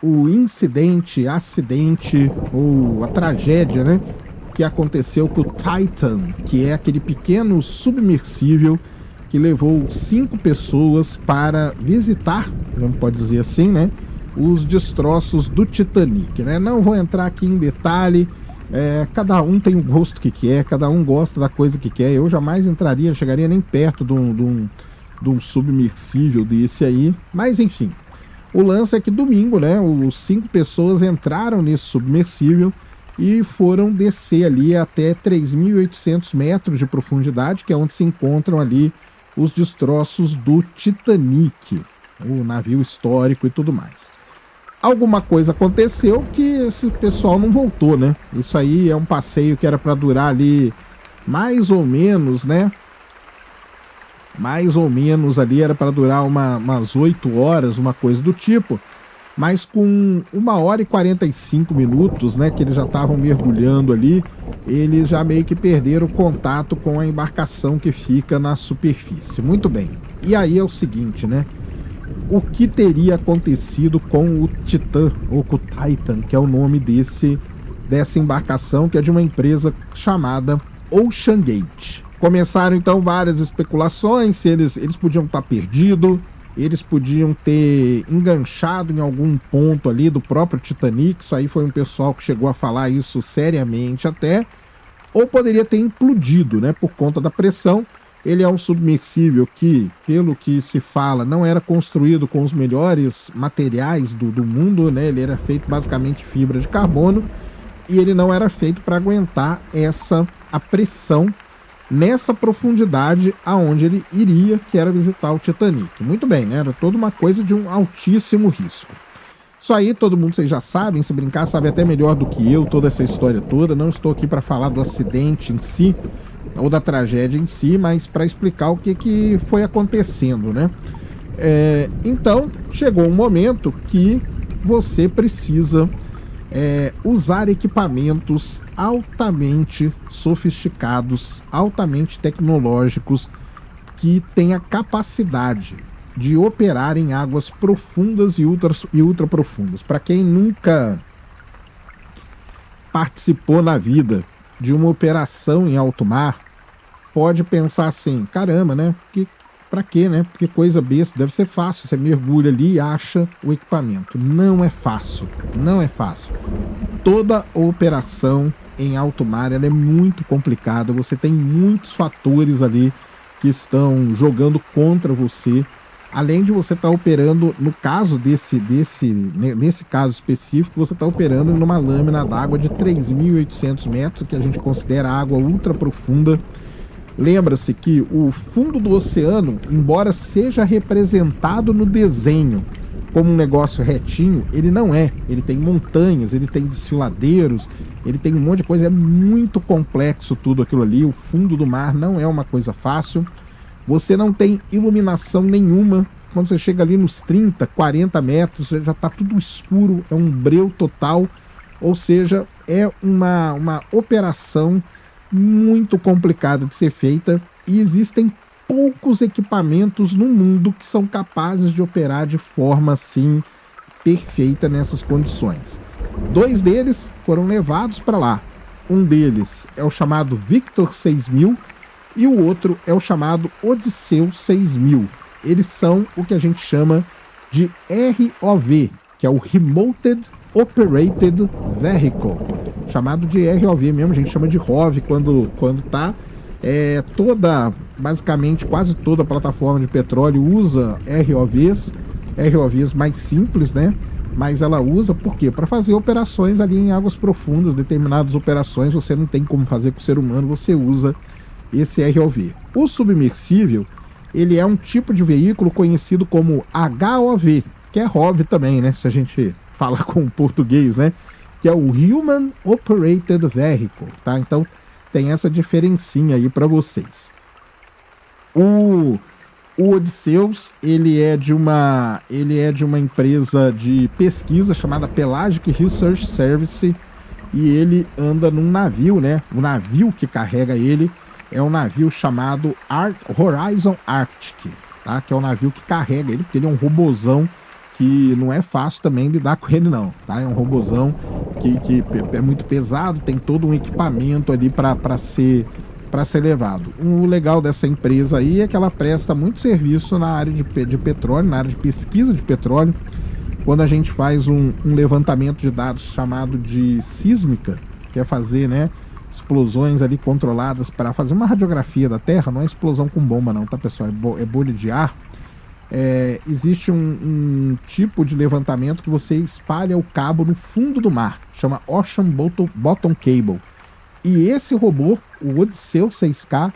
o incidente, acidente ou a tragédia, né, que aconteceu com o Titan, que é aquele pequeno submersível que levou 5 pessoas para visitar, não pode dizer assim, né, os destroços do Titanic, né? Não vou entrar aqui em detalhe, cada um tem o gosto que quer, cada um gosta da coisa que quer. Eu jamais entraria, chegaria nem perto de um submersível desse aí, mas enfim. O lance é que domingo, né, os 5 pessoas entraram nesse submersível e foram descer ali até 3.800 metros de profundidade, que é onde se encontram ali os destroços do Titanic, o navio histórico e tudo mais. Alguma coisa aconteceu que esse pessoal não voltou, né? Isso aí é um passeio que era para durar ali mais ou menos, né? Mais ou menos ali era para durar umas 8 horas, uma coisa do tipo. Mas com 1h45, né, que eles já estavam mergulhando ali, eles já meio que perderam o contato com a embarcação que fica na superfície. Muito bem. E aí é o seguinte, né? O que teria acontecido com o Titã, ou com o Titan, que é o nome dessa embarcação, que é de uma empresa chamada Ocean Gate. Começaram então várias especulações, se eles podiam estar perdidos, eles podiam ter enganchado em algum ponto ali do próprio Titanic. Isso aí foi um pessoal que chegou a falar isso seriamente até, ou poderia ter implodido, né, por conta da pressão. Ele é um submersível que, pelo que se fala, não era construído com os melhores materiais do mundo, né? Ele era feito basicamente de fibra de carbono e ele não era feito para aguentar a pressão nessa profundidade aonde ele iria, que era visitar o Titanic. Muito bem, né? Era toda uma coisa de um altíssimo risco. Isso aí todo mundo, vocês já sabem, se brincar, sabe até melhor do que eu, toda essa história toda. Não estou aqui para falar do acidente em si, ou da tragédia em si, mas para explicar o que foi acontecendo, né? Então, chegou um momento que você precisa usar equipamentos altamente sofisticados, altamente tecnológicos, que tenha capacidade de operar em águas profundas e ultra profundas. Para quem nunca participou na vida de uma operação em alto mar, pode pensar assim, caramba, né? Pra quê, né? Porque coisa besta, deve ser fácil. Você mergulha ali e acha o equipamento. Não é fácil, não é fácil. Toda operação em alto mar, ela é muito complicada. Você tem muitos fatores ali que estão jogando contra você. Além de você estar operando, no caso nesse caso específico, você está operando numa lâmina d'água de 3.800 metros, que a gente considera água ultra profunda. Lembra-se que o fundo do oceano, embora seja representado no desenho como um negócio retinho, ele não é. Ele tem montanhas, ele tem desfiladeiros, ele tem um monte de coisa. É muito complexo tudo aquilo ali. O fundo do mar não é uma coisa fácil. Você não tem iluminação nenhuma. Quando você chega ali nos 30, 40 metros, já está tudo escuro, é um breu total. Ou seja, é uma operação muito complicada de ser feita e existem poucos equipamentos no mundo que são capazes de operar de forma assim perfeita nessas condições. 2 deles foram levados para lá. Um deles é o chamado Victor 6000 e o outro é o chamado Odisseu 6000. Eles são o que a gente chama de ROV, que é o Remote Operated Vehicle, chamado de ROV mesmo, a gente chama de ROV quando tá. Basicamente quase toda a plataforma de petróleo usa ROVs mais simples, né? Mas ela usa, por quê? Para fazer operações ali em águas profundas, determinadas operações você não tem como fazer com o ser humano, você usa esse ROV. O submersível, ele é um tipo de veículo conhecido como HOV, que é ROV também, né? Se a gente fala com o português, né? Que é o Human Operated Vehicle, tá? Então tem essa diferencinha aí para vocês. O Odysseus, ele é de uma empresa de pesquisa chamada Pelagic Research Service e ele anda num navio, né? O navio que carrega ele é um navio chamado Horizon Arctic, tá? Que é o navio que carrega ele, porque ele é um robozão que não é fácil também lidar com ele não, tá? É um robozão que é muito pesado, tem todo um equipamento ali para ser levado. O legal dessa empresa aí é que ela presta muito serviço na área de petróleo, na área de pesquisa de petróleo. Quando a gente faz um levantamento de dados chamado de sísmica, que é fazer, né, explosões ali controladas para fazer uma radiografia da Terra, não é explosão com bomba não, tá, pessoal? É bolha de ar. Existe um tipo de levantamento que você espalha o cabo no fundo do mar, chama Ocean Bottom Cable. E esse robô, o Odisseu 6K,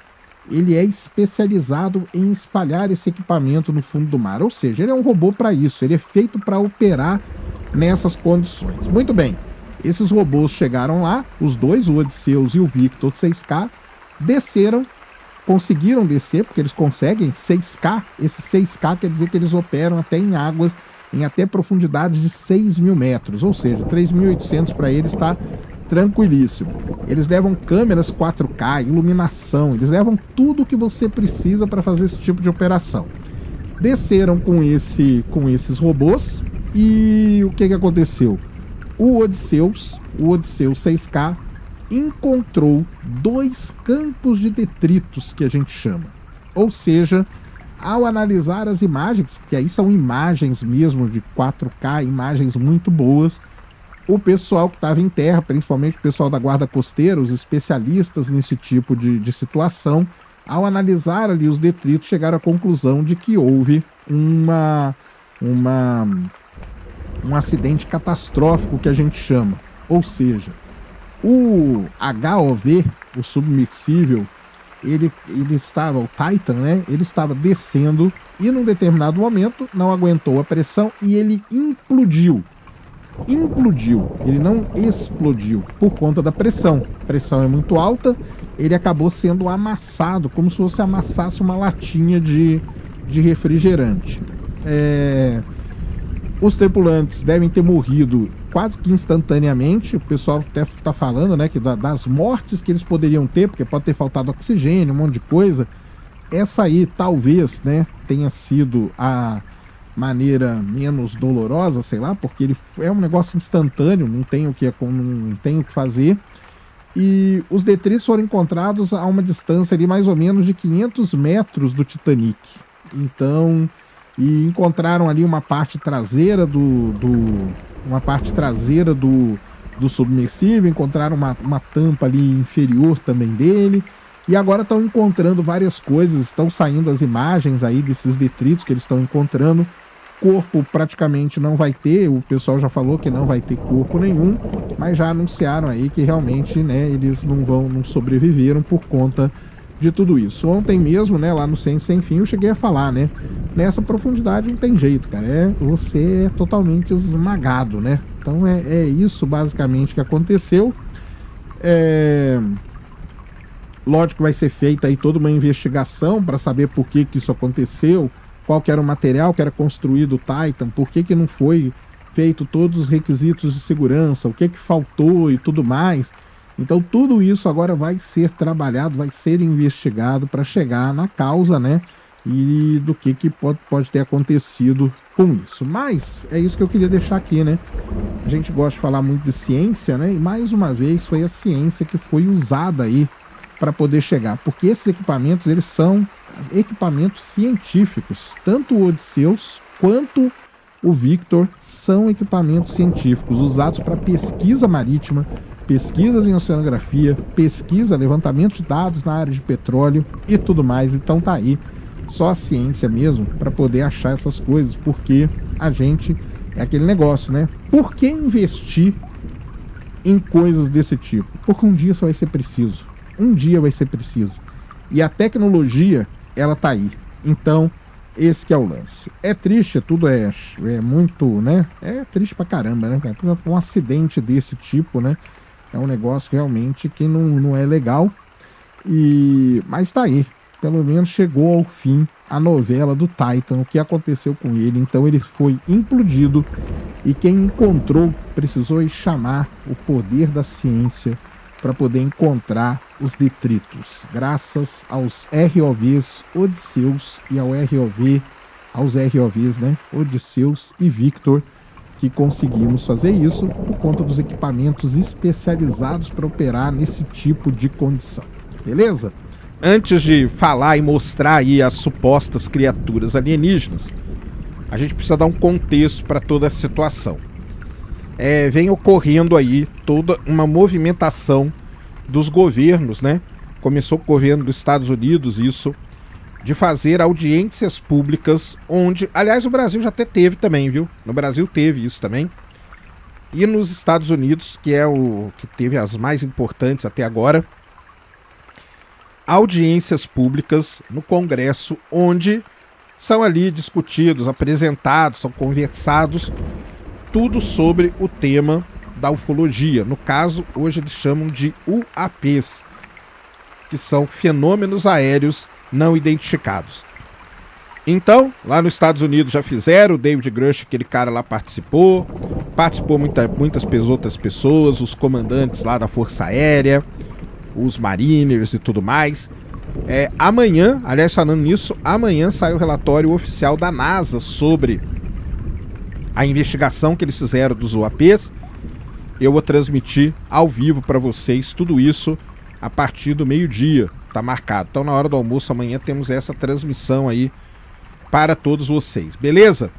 ele é especializado em espalhar esse equipamento no fundo do mar. Ou seja, ele é um robô para isso, ele é feito para operar nessas condições. Muito bem, esses robôs chegaram lá, os dois, o Odysseus e o Victor 6K, desceram, conseguiram descer, porque eles conseguem 6K, esse 6K quer dizer que eles operam até em águas, em até profundidades de 6.000 metros, ou seja, 3.800 para eles está tranquilíssimo. Eles levam câmeras 4K, iluminação, eles levam tudo que você precisa para fazer esse tipo de operação. Desceram com esses robôs e o que aconteceu? O Odysseus 6K encontrou 2 campos de detritos, que a gente chama. Ou seja, ao analisar as imagens, que aí são imagens mesmo de 4K, imagens muito boas, o pessoal que estava em terra, principalmente o pessoal da guarda costeira, os especialistas nesse tipo de situação, ao analisar ali os detritos, chegaram à conclusão de que houve um acidente catastrófico, que a gente chama. Ou seja, o HOV, o submersível, ele estava, o Titan, né? Ele estava descendo e num determinado momento não aguentou a pressão e ele implodiu. Ele não explodiu por conta da pressão. A pressão é muito alta, ele acabou sendo amassado, como se você amassasse uma latinha de refrigerante. Os tripulantes devem ter morrido quase que instantaneamente. O pessoal até está falando, né, que das mortes que eles poderiam ter, porque pode ter faltado oxigênio, um monte de coisa. Essa aí talvez, né, tenha sido a maneira menos dolorosa, sei lá, porque ele é um negócio instantâneo, não tem o que fazer. E os detritos foram encontrados a uma distância ali mais ou menos de 500 metros do Titanic. Então, e encontraram ali uma parte traseira do submersível, encontraram uma tampa ali inferior também dele. E agora estão encontrando várias coisas, estão saindo as imagens aí desses detritos que eles estão encontrando. Corpo praticamente não vai ter, o pessoal já falou que não vai ter corpo nenhum, mas já anunciaram aí que realmente, né, eles não sobreviveram por conta de tudo isso. Ontem mesmo, né, lá no Ciência Sem Fim, eu cheguei a falar, né, nessa profundidade não tem jeito, cara, você é totalmente esmagado, né, então é isso basicamente que aconteceu. Lógico que vai ser feita aí toda uma investigação para saber por que isso aconteceu, qual que era o material que era construído o Titan, por que não foi feito todos os requisitos de segurança, o que faltou e tudo mais. Então tudo isso agora vai ser trabalhado, vai ser investigado para chegar na causa, né, e do que pode ter acontecido com isso. Mas é isso que eu queria deixar aqui, né. A gente gosta de falar muito de ciência, né, e mais uma vez foi a ciência que foi usada aí para poder chegar, porque esses equipamentos, eles são equipamentos científicos, tanto o Odysseus quanto o Victor são equipamentos científicos usados para pesquisa marítima, pesquisas em oceanografia, pesquisa, levantamento de dados na área de petróleo e tudo mais. Então tá aí, só a ciência mesmo para poder achar essas coisas, porque a gente é aquele negócio, né? Por que investir em coisas desse tipo? Porque um dia isso vai ser preciso. Um dia vai ser preciso. E a tecnologia, ela tá aí. Então, esse que é o lance. É triste, tudo é muito, né? É triste pra caramba, né? Um acidente desse tipo, né? É um negócio realmente que não é legal. Mas tá aí. Pelo menos chegou ao fim a novela do Titan, o que aconteceu com ele. Então ele foi implodido e quem encontrou precisou chamar o poder da ciência para poder encontrar os detritos, graças aos ROVs Odysseus e ao ROV aos ROVs, né? Odisseus e Victor, que conseguimos fazer isso por conta dos equipamentos especializados para operar nesse tipo de condição. Beleza? Antes de falar e mostrar aí as supostas criaturas alienígenas, a gente precisa dar um contexto para toda essa situação. Vem ocorrendo aí toda uma movimentação dos governos, né? Começou com o governo dos Estados Unidos, isso, de fazer audiências públicas, onde, aliás, o Brasil já até teve também, viu? No Brasil teve isso também. E nos Estados Unidos, que é o que teve as mais importantes até agora, audiências públicas no Congresso, onde são ali discutidos, apresentados, são conversados, tudo sobre o tema da ufologia. No caso, hoje eles chamam de UAPs, que são fenômenos aéreos não identificados. Então, lá nos Estados Unidos já fizeram, o David Grush, aquele cara lá participou muitas outras pessoas, os comandantes lá da Força Aérea, os Mariners e tudo mais. Amanhã, aliás, falando nisso, amanhã sai o relatório oficial da NASA sobre a investigação que eles fizeram dos UAPs. Eu vou transmitir ao vivo para vocês tudo isso a partir do meio-dia, tá marcado. Então, na hora do almoço amanhã temos essa transmissão aí para todos vocês, beleza?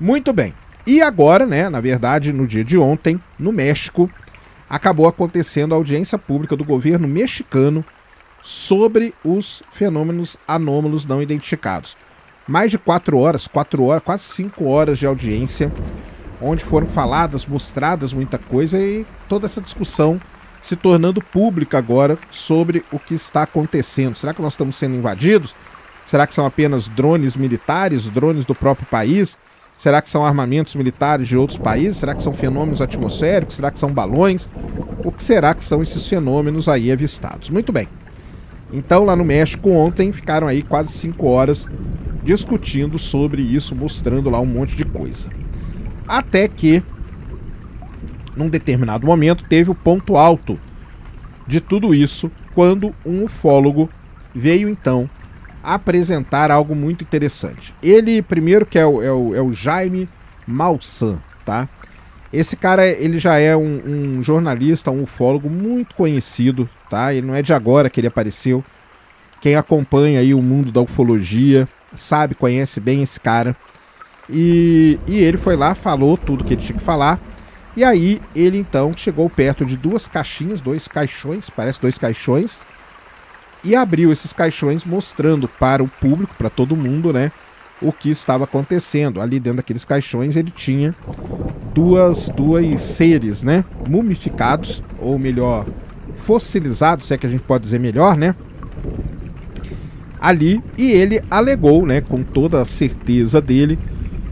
Muito bem. E agora, né, na verdade, no dia de ontem, no México, acabou acontecendo a audiência pública do governo mexicano sobre os fenômenos anômalos não identificados. Mais de 4 horas, quase 5 horas de audiência, onde foram faladas, mostradas muita coisa e toda essa discussão se tornando pública agora sobre o que está acontecendo. Será que nós estamos sendo invadidos? Será que são apenas drones militares, drones do próprio país? Será que são armamentos militares de outros países? Será que são fenômenos atmosféricos? Será que são balões? O que será que são esses fenômenos aí avistados? Muito bem. Então, lá no México, ontem, ficaram aí quase 5 horas discutindo sobre isso, mostrando lá um monte de coisa. Até que, num determinado momento, teve o ponto alto de tudo isso, quando um ufólogo veio, então, apresentar algo muito interessante. Ele, primeiro, que é o Jaime Maussan, tá? Esse cara, ele já é um jornalista, um ufólogo muito conhecido, tá? Ele não é de agora que ele apareceu. Quem acompanha aí o mundo da ufologia sabe, conhece bem esse cara. E ele foi lá, falou tudo que ele tinha que falar. E aí ele então chegou perto de 2 caixinhas, 2 caixões, parece 2 caixões, e abriu esses caixões mostrando para o público, para todo mundo, né, o que estava acontecendo. Ali dentro daqueles caixões ele tinha dois seres, né, mumificados, ou melhor, fossilizados, se é que a gente pode dizer melhor, né, ali, e ele alegou, né, com toda a certeza dele,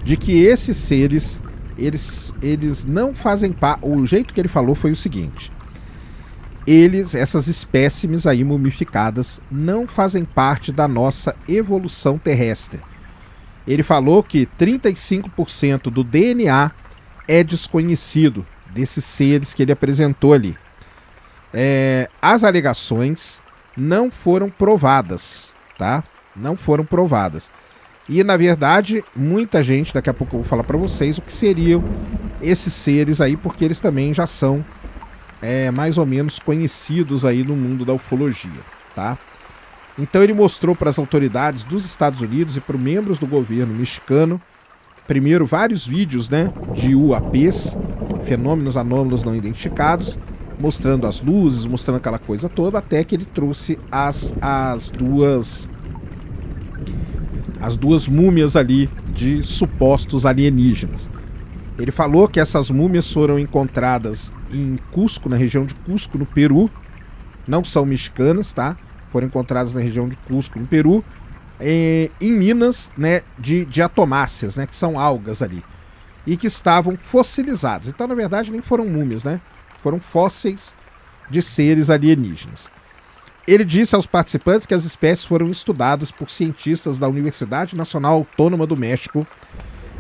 de que esses seres, eles não fazem parte. O jeito que ele falou foi o seguinte: essas espécimes aí mumificadas não fazem parte da nossa evolução terrestre. Ele falou que 35% do DNA é desconhecido desses seres que ele apresentou ali. As alegações não foram provadas, tá? Não foram provadas. E, na verdade, muita gente, daqui a pouco eu vou falar para vocês o que seriam esses seres aí, porque eles também já são mais ou menos conhecidos aí no mundo da ufologia, tá? Então ele mostrou para as autoridades dos Estados Unidos e para os membros do governo mexicano, primeiro, vários vídeos, né, de UAPs, fenômenos anômalos não identificados, mostrando as luzes, mostrando aquela coisa toda, até que ele trouxe as duas múmias ali de supostos alienígenas. Ele falou que essas múmias foram encontradas em Cusco, na região de Cusco, no Peru. Não são mexicanas, tá? Foram encontradas na região de Cusco, no Peru, em minas, né, de diatomáceas, né, que são algas ali, e que estavam fossilizadas. Então, na verdade, nem foram múmias, né? Foram fósseis de seres alienígenas. Ele disse aos participantes que as espécies foram estudadas por cientistas da Universidade Nacional Autônoma do México,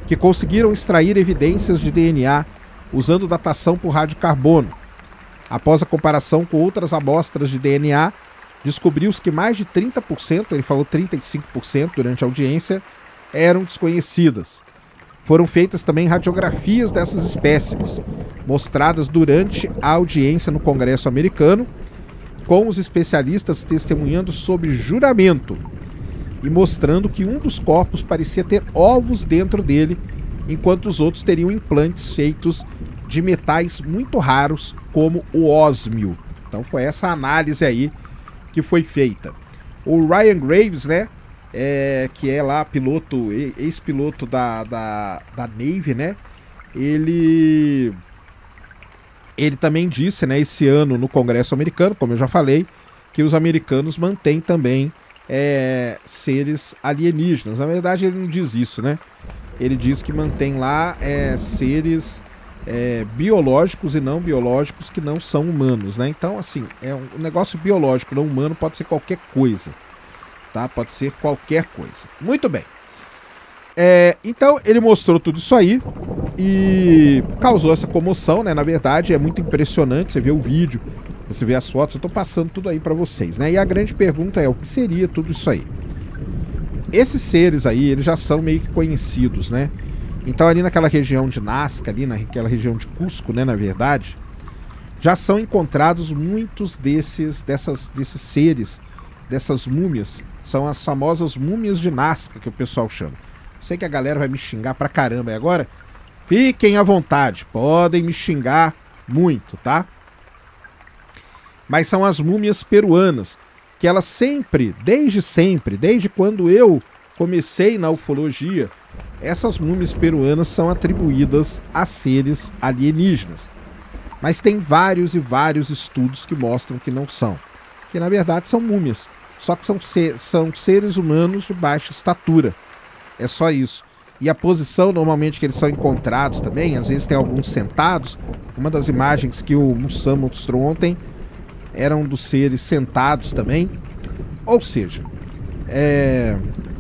que conseguiram extrair evidências de DNA usando datação por radiocarbono. Após a comparação com outras amostras de DNA, descobriu-se que mais de 30%, ele falou 35% durante a audiência, eram desconhecidas. Foram feitas também radiografias dessas espécimes, mostradas durante a audiência no Congresso americano, com os especialistas testemunhando sob juramento e mostrando que um dos corpos parecia ter ovos dentro dele, enquanto os outros teriam implantes feitos de metais muito raros, como o ósmio. Então foi essa análise aí que foi feita. O Ryan Graves, né, que é lá piloto, ex-piloto da Navy, né, ele também disse, né, esse ano no Congresso americano, como eu já falei, que os americanos mantêm também seres alienígenas. Na verdade ele não diz isso, né? Ele diz que mantém lá seres biológicos e não biológicos que não são humanos, né? Então, assim, um negócio biológico não humano pode ser qualquer coisa, tá? Pode ser qualquer coisa. Muito bem. Então ele mostrou tudo isso aí e causou essa comoção, né? Na verdade é muito impressionante, você vê o vídeo, você vê as fotos, eu tô passando tudo aí pra vocês, né? E a grande pergunta é, o que seria tudo isso aí? Esses seres aí, eles já são meio que conhecidos, né? Então ali naquela região de Nazca, ali naquela região de Cusco, né, na verdade, já são encontrados muitos desses seres, dessas múmias. São as famosas múmias de Nazca, que o pessoal chama. Sei que a galera vai me xingar pra caramba aí agora. Fiquem à vontade, podem me xingar muito, tá? Mas são as múmias peruanas, que elas sempre, desde quando eu comecei na ufologia, essas múmias peruanas são atribuídas a seres alienígenas. Mas tem vários e vários estudos que mostram que não são. Que na verdade são múmias, só que são seres humanos de baixa estatura. É só isso. E a posição normalmente que eles são encontrados também, às vezes tem alguns sentados. Uma das imagens que o Mussam mostrou ontem eram dos seres sentados também. Ou seja,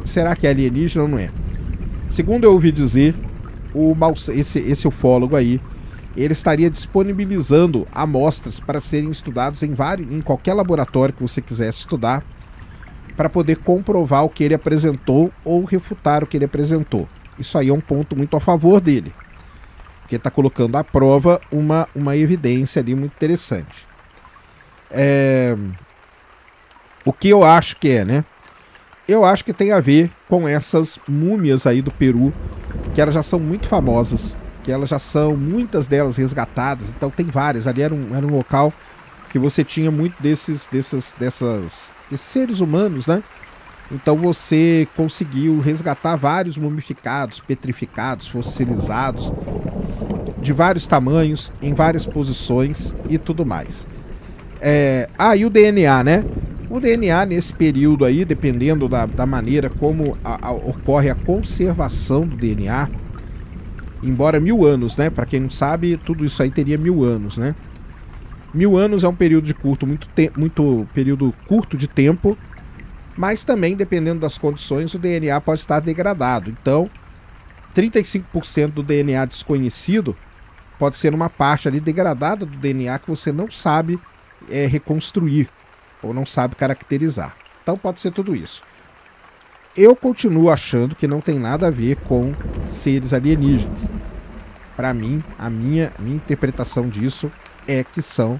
será que é alienígena ou não é? Segundo eu ouvi dizer, esse ufólogo aí, ele estaria disponibilizando amostras para serem estudados em qualquer laboratório que você quisesse estudar, para poder comprovar o que ele apresentou ou refutar o que ele apresentou. Isso aí é um ponto muito a favor dele, porque está colocando à prova uma evidência ali muito interessante. O que eu acho que né? Eu acho que tem a ver com essas múmias aí do Peru, que elas já são muito famosas, que elas já são, muitas delas resgatadas, então tem várias. Ali era um local que você tinha muito desses seres humanos, né? Então você conseguiu resgatar vários mumificados, petrificados, fossilizados, de vários tamanhos, em várias posições e tudo mais. E o DNA, né? O DNA nesse período aí, dependendo da maneira como ocorre a conservação do DNA, embora 1000 anos, né? Para quem não sabe, tudo isso aí teria 1000 anos, né? 1000 anos é um período muito período curto de tempo, mas também, dependendo das condições, o DNA pode estar degradado. Então, 35% do DNA desconhecido pode ser uma parte ali degradada do DNA que você não sabe reconstruir ou não sabe caracterizar. Então pode ser tudo isso. Eu continuo achando que não tem nada a ver com seres alienígenas. Para mim, a minha interpretação disso é que são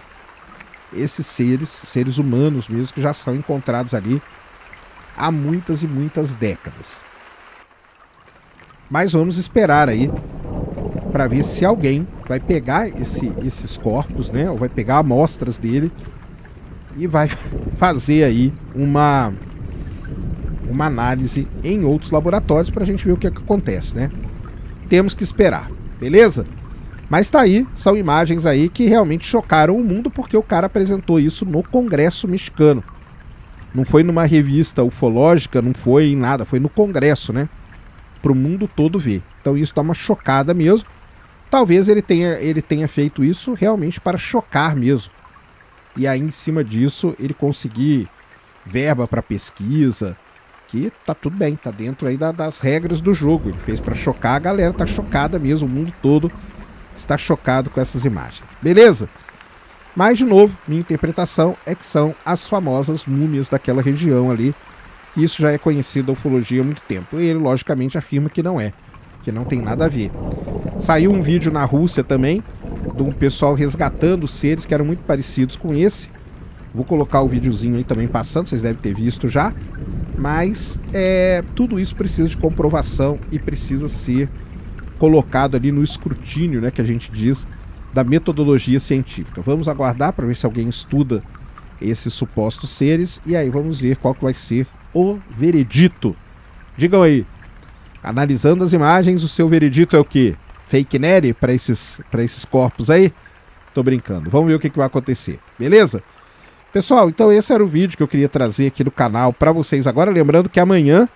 esses seres humanos mesmo, que já são encontrados ali há muitas e muitas décadas. Mas vamos esperar aí para ver se alguém vai pegar esses corpos, né, ou vai pegar amostras dele e vai fazer aí uma análise em outros laboratórios para a gente ver o que acontece, né? Temos que esperar, beleza? Mas tá aí, são imagens aí que realmente chocaram o mundo, porque o cara apresentou isso no Congresso mexicano. Não foi numa revista ufológica, não foi em nada, foi no Congresso, né? Pro mundo todo ver. Então isso dá uma chocada mesmo. Talvez ele tenha feito isso realmente para chocar mesmo. E aí, em cima disso, ele conseguir verba para pesquisa, que tá tudo bem, tá dentro aí das regras do jogo. Ele fez para chocar, a galera tá chocada mesmo, o mundo todo está chocado com essas imagens. Beleza? Mas, de novo, minha interpretação é que são as famosas múmias daquela região ali, Isso já é conhecido da ufologia há muito tempo. E ele, logicamente, afirma que não é, que não tem nada a ver. Saiu um vídeo na Rússia também, de um pessoal resgatando seres que eram muito parecidos com esse. Vou colocar o videozinho aí também passando, vocês devem ter visto já. Mas tudo isso precisa de comprovação e precisa ser colocado ali no escrutínio, né, que a gente diz, da metodologia científica. Vamos aguardar para ver se alguém estuda esses supostos seres e aí vamos ver qual que vai ser o veredito. Digam aí, analisando as imagens, o seu veredito é o quê? Fake Nery para esses corpos aí? Tô brincando. Vamos ver o que vai acontecer. Beleza? Pessoal, então esse era o vídeo que eu queria trazer aqui no canal para vocês agora. Lembrando que amanhã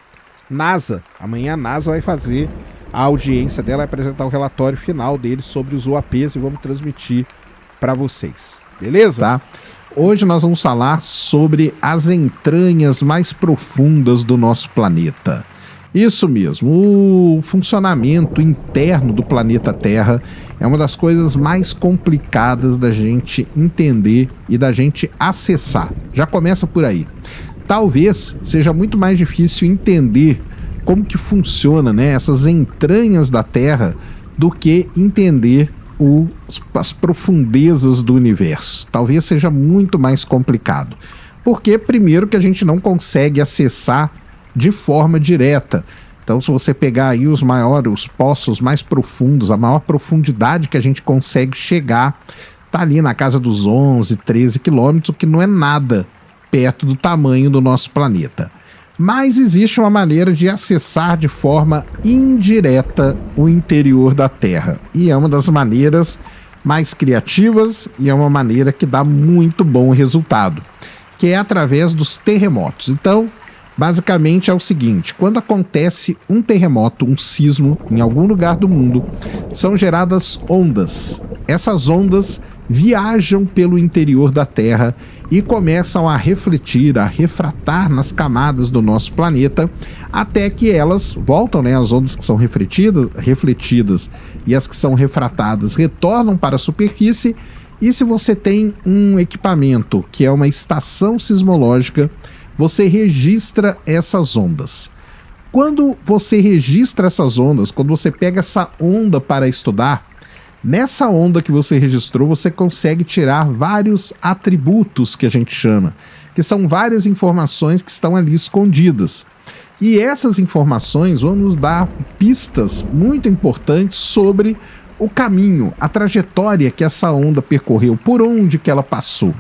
a NASA vai fazer a audiência dela, vai apresentar o relatório final deles sobre os UAPs e vamos transmitir para vocês. Beleza? Tá. Hoje nós vamos falar sobre as entranhas mais profundas do nosso planeta. Isso mesmo, o funcionamento interno do planeta Terra é uma das coisas mais complicadas da gente entender e da gente acessar. Já começa por aí. Talvez seja muito mais difícil entender como que funciona, né, essas entranhas da Terra do que entender as profundezas do universo. Talvez seja muito mais complicado. Porque, primeiro, que a gente não consegue acessar de forma direta. Então, se você pegar aí os poços mais profundos, a maior profundidade que a gente consegue chegar, tá ali na casa dos 11, 13 quilômetros, o que não é nada perto do tamanho do nosso planeta. Mas existe uma maneira de acessar de forma indireta o interior da Terra. E é uma das maneiras mais criativas e é uma maneira que dá muito bom resultado, que é através dos terremotos. Então, basicamente é o seguinte: quando acontece um terremoto, um sismo em algum lugar do mundo, são geradas ondas. Essas ondas viajam pelo interior da Terra e começam a refletir, a refratar nas camadas do nosso planeta, até que elas voltam, né? As ondas que são refletidas e as que são refratadas retornam para a superfície. E se você tem um equipamento que é uma estação sismológica, você registra essas ondas. Quando você registra essas ondas, quando você pega essa onda para estudar, nessa onda que você registrou, você consegue tirar vários atributos que a gente chama, que são várias informações que estão ali escondidas. E essas informações vão nos dar pistas muito importantes sobre o caminho, a trajetória que essa onda percorreu, por onde que ela passou.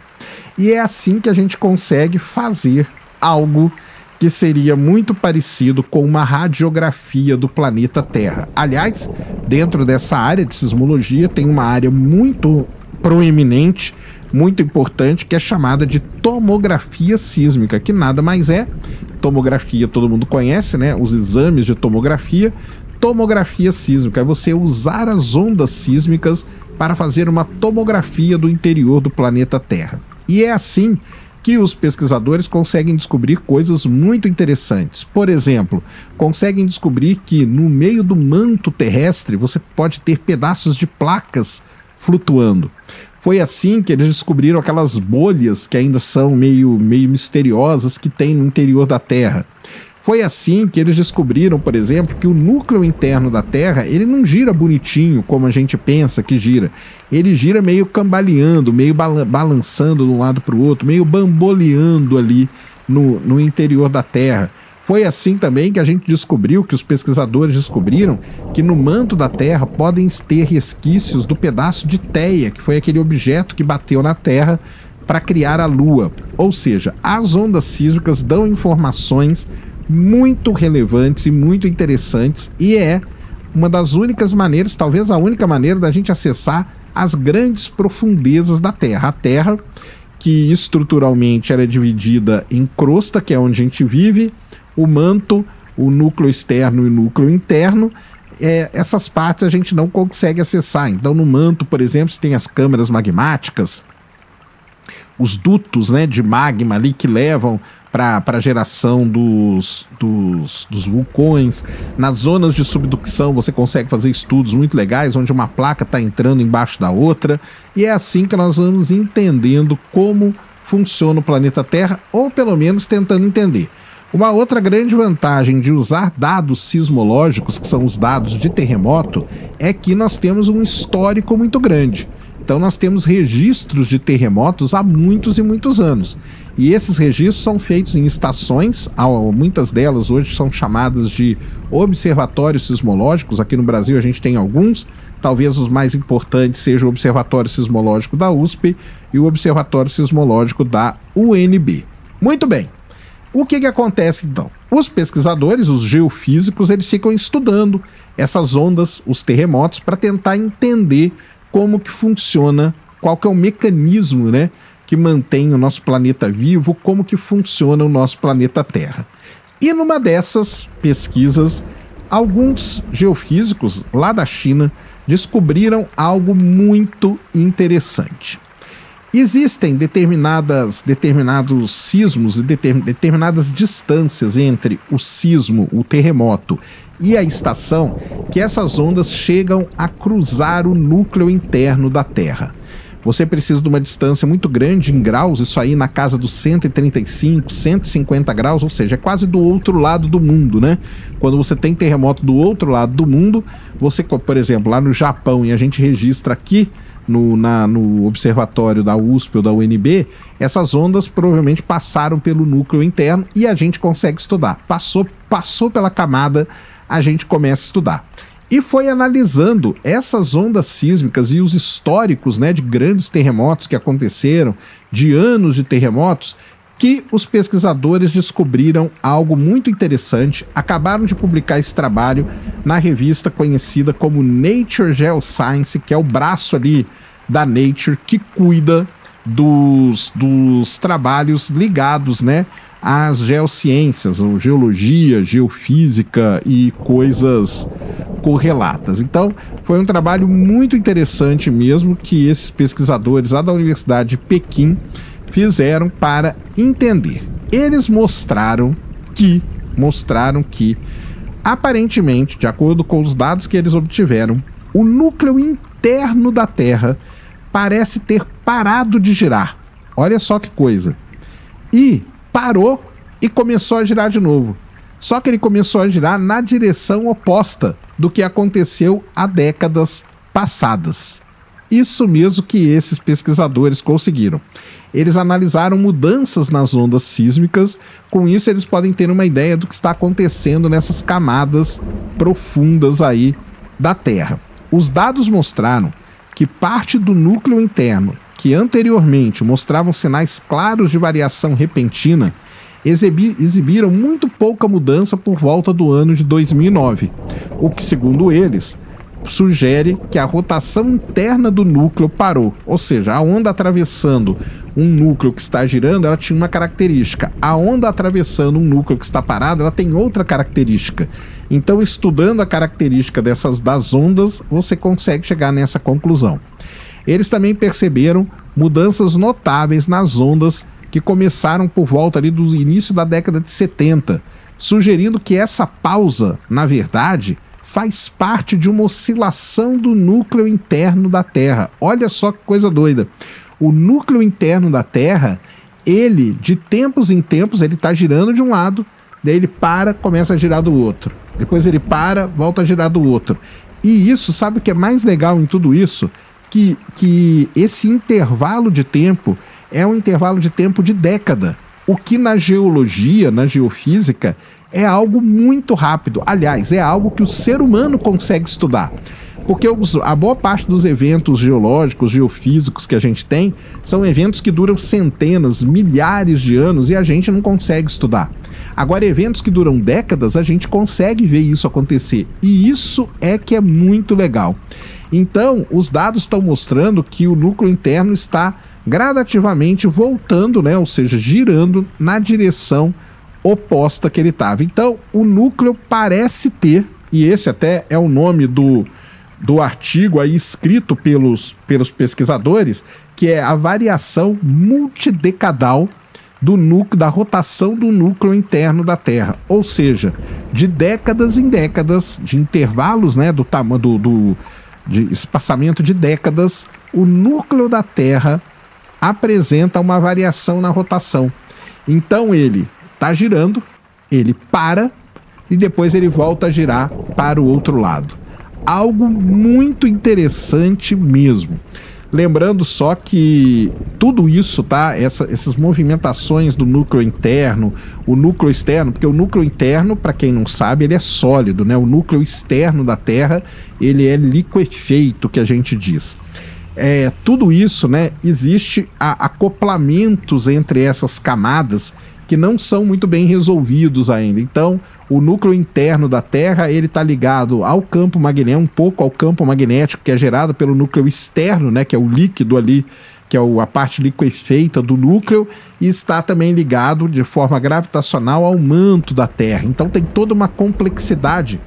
E é assim que a gente consegue fazer algo que seria muito parecido com uma radiografia do planeta Terra. Aliás, dentro dessa área de sismologia tem uma área muito proeminente, muito importante, que é chamada de tomografia sísmica, que nada mais é, tomografia todo mundo conhece, né? Os exames de tomografia. Tomografia sísmica é você usar as ondas sísmicas para fazer uma tomografia do interior do planeta Terra. E é assim que os pesquisadores conseguem descobrir coisas muito interessantes. Por exemplo, conseguem descobrir que no meio do manto terrestre você pode ter pedaços de placas flutuando. Foi assim que eles descobriram aquelas bolhas que ainda são meio misteriosas que tem no interior da Terra. Foi assim que eles descobriram, por exemplo, que o núcleo interno da Terra, ele não gira bonitinho como a gente pensa que gira. Ele gira meio cambaleando, meio balançando de um lado para o outro, meio bamboleando ali no interior da Terra. Foi assim também que a gente descobriu, que os pesquisadores descobriram, que no manto da Terra podem ter resquícios do pedaço de Teia, que foi aquele objeto que bateu na Terra para criar a Lua. Ou seja, as ondas sísmicas dão informações muito relevantes e muito interessantes, e é uma das únicas maneiras, talvez a única maneira da gente acessar as grandes profundezas da Terra. A Terra, que estruturalmente ela é dividida em crosta, que é onde a gente vive, o manto, o núcleo externo e o núcleo interno. Essas partes a gente não consegue acessar. Então no manto, por exemplo, você tem as câmaras magmáticas, os dutos, né, de magma ali que levam para a geração dos vulcões. Nas zonas de subducção você consegue fazer estudos muito legais, onde uma placa está entrando embaixo da outra, e é assim que nós vamos entendendo como funciona o planeta Terra, ou pelo menos tentando entender. Uma outra grande vantagem de usar dados sismológicos, que são os dados de terremoto, é que nós temos um histórico muito grande. Então nós temos registros de terremotos há muitos e muitos anos. E esses registros são feitos em estações, muitas delas hoje são chamadas de observatórios sismológicos. Aqui no Brasil a gente tem alguns, talvez os mais importantes sejam o Observatório Sismológico da USP e o Observatório Sismológico da UNB. Muito bem. O que acontece então? Os pesquisadores, os geofísicos, eles ficam estudando essas ondas, os terremotos, para tentar entender como que funciona, qual que é o mecanismo, né, que mantém o nosso planeta vivo, como que funciona o nosso planeta Terra. E numa dessas pesquisas, alguns geofísicos lá da China descobriram algo muito interessante. Existem determinados sismos e determinadas distâncias entre o sismo, o terremoto e a estação, que essas ondas chegam a cruzar o núcleo interno da Terra. Você precisa de uma distância muito grande em graus, isso aí na casa dos 135, 150 graus, ou seja, é quase do outro lado do mundo, né? Quando você tem terremoto do outro lado do mundo, você, por exemplo, lá no Japão, e a gente registra aqui no observatório da USP ou da UNB, essas ondas provavelmente passaram pelo núcleo interno e a gente consegue estudar. Passou pela camada, a gente começa a estudar. E foi analisando essas ondas sísmicas e os históricos, né, de grandes terremotos que aconteceram, de anos de terremotos, que os pesquisadores descobriram algo muito interessante. Acabaram de publicar esse trabalho na revista conhecida como Nature Geoscience, que é o braço ali da Nature que cuida dos trabalhos ligados, né, às geociências, ou geologia, geofísica e coisas correlatas. Então, foi um trabalho muito interessante mesmo que esses pesquisadores lá da Universidade de Pequim fizeram para entender. Eles mostraram que, aparentemente, de acordo com os dados que eles obtiveram, o núcleo interno da Terra parece ter parado de girar. Olha só que coisa. E parou e começou a girar de novo. Só que ele começou a girar na direção oposta do que aconteceu há décadas passadas. Isso mesmo que esses pesquisadores conseguiram. Eles analisaram mudanças nas ondas sísmicas, com isso eles podem ter uma ideia do que está acontecendo nessas camadas profundas aí da Terra. Os dados mostraram que parte do núcleo interno, que anteriormente mostravam sinais claros de variação repentina, exibiram muito pouca mudança por volta do ano de 2009, o que, segundo eles, sugere que a rotação interna do núcleo parou, ou seja, a onda atravessando um núcleo que está girando, ela tinha uma característica. A onda atravessando um núcleo que está parado, ela tem outra característica. Então, estudando a característica das ondas, você consegue chegar nessa conclusão. Eles também perceberam mudanças notáveis nas ondas que começaram por volta ali do início da década de 70, sugerindo que essa pausa, na verdade, faz parte de uma oscilação do núcleo interno da Terra. Olha só que coisa doida. O núcleo interno da Terra, ele, de tempos em tempos, ele está girando de um lado, daí ele para, começa a girar do outro. Depois ele para, volta a girar do outro. E isso, sabe o que é mais legal em tudo isso? Que esse intervalo de tempo é um intervalo de tempo de década. O que na geologia, na geofísica, é algo muito rápido. Aliás, é algo que o ser humano consegue estudar. Porque a boa parte dos eventos geológicos, geofísicos que a gente tem, são eventos que duram centenas, milhares de anos e a gente não consegue estudar. Agora, eventos que duram décadas, a gente consegue ver isso acontecer. E isso é que é muito legal. Então, os dados estão mostrando que o núcleo interno está gradativamente voltando, né? Ou seja, girando na direção oposta que ele estava. Então, o núcleo parece ter, e esse até é o nome do artigo aí escrito pelos pesquisadores, que é a variação multidecadal do núcleo, da rotação do núcleo interno da Terra. Ou seja, de décadas em décadas, de intervalos, né, de espaçamento de décadas, o núcleo da Terra apresenta uma variação na rotação. Então ele está girando, ele para e depois ele volta a girar para o outro lado. Algo muito interessante mesmo. Lembrando só que tudo isso, tá? Essas movimentações do núcleo interno, o núcleo externo, porque o núcleo interno, para quem não sabe, ele é sólido, né? O núcleo externo da Terra, ele é liquefeito, que a gente diz. Tudo isso, né? Existe acoplamentos entre essas camadas que não são muito bem resolvidos ainda. Então, o núcleo interno da Terra, ele está ligado ao campo magnético, um pouco ao campo magnético que é gerado pelo núcleo externo, né, que é o líquido ali, que é a parte liquefeita do núcleo, e está também ligado de forma gravitacional ao manto da Terra. Então tem toda uma complexidade,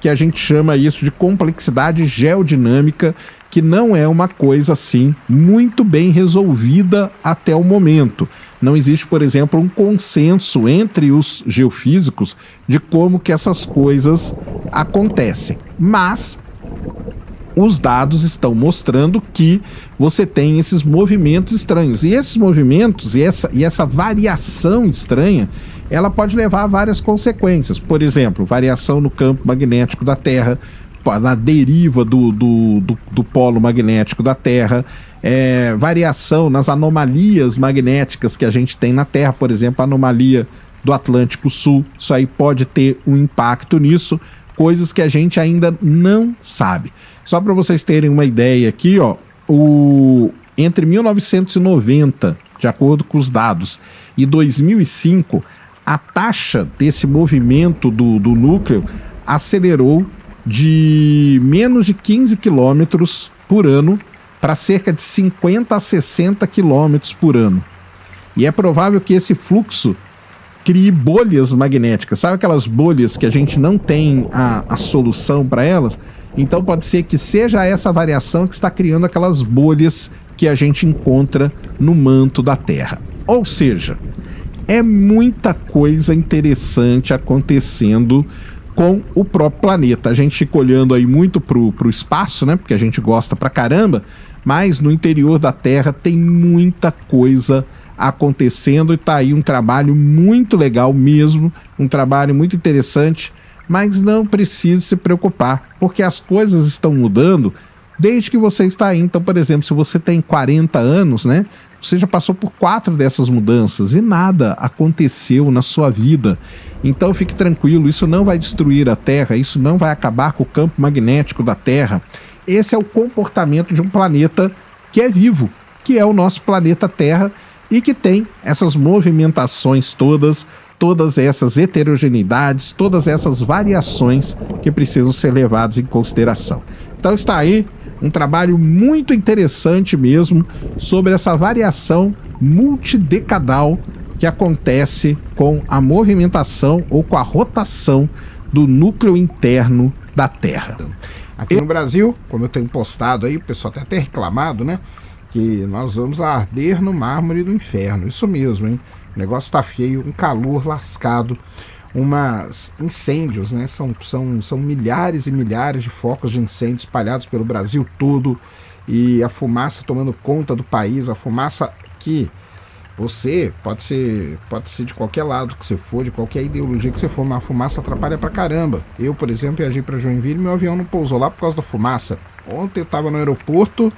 que a gente chama isso de complexidade geodinâmica, que não é uma coisa assim muito bem resolvida até o momento. Não existe, por exemplo, um consenso entre os geofísicos de como que essas coisas acontecem. Mas os dados estão mostrando que você tem esses movimentos estranhos. E esses movimentos e essa variação estranha, ela pode levar a várias consequências. Por exemplo, variação no campo magnético da Terra, na deriva do polo magnético da Terra, variação nas anomalias magnéticas que a gente tem na Terra, por exemplo, a anomalia do Atlântico Sul, isso aí pode ter um impacto nisso, coisas que a gente ainda não sabe. Só para vocês terem uma ideia aqui, ó, entre 1990, de acordo com os dados, e 2005, a taxa desse movimento do núcleo acelerou de menos de 15 km por ano para cerca de 50 a 60 km por ano. E é provável que esse fluxo crie bolhas magnéticas. Sabe aquelas bolhas que a gente não tem a solução para elas? Então pode ser que seja essa variação que está criando aquelas bolhas que a gente encontra no manto da Terra. Ou seja, é muita coisa interessante acontecendo com o próprio planeta. A gente fica olhando aí muito pro espaço, né? Porque a gente gosta pra caramba, mas no interior da Terra tem muita coisa acontecendo e tá aí um trabalho muito legal mesmo, um trabalho muito interessante, mas não precisa se preocupar, porque as coisas estão mudando desde que você está aí. Então, por exemplo, se você tem 40 anos, né? Você já passou por 4 dessas mudanças e nada aconteceu na sua vida. Então fique tranquilo, isso não vai destruir a Terra, isso não vai acabar com o campo magnético da Terra. Esse é o comportamento de um planeta que é vivo, que é o nosso planeta Terra e que tem essas movimentações todas essas heterogeneidades, todas essas variações que precisam ser levadas em consideração. Então está aí um trabalho muito interessante mesmo sobre essa variação multidecadal que acontece com a movimentação ou com a rotação do núcleo interno da Terra. Aqui no Brasil, como eu tenho postado aí, o pessoal tem até reclamado, né? Que nós vamos arder no mármore do inferno. Isso mesmo, hein? O negócio tá feio, um calor lascado, incêndios, né? São milhares e milhares de focos de incêndio espalhados pelo Brasil todo e a fumaça tomando conta do país, a fumaça que você pode ser de qualquer lado que você for, de qualquer ideologia que você for, mas a fumaça atrapalha pra caramba. Eu, por exemplo, viajei pra Joinville e meu avião não pousou lá por causa da fumaça. Ontem eu tava no aeroporto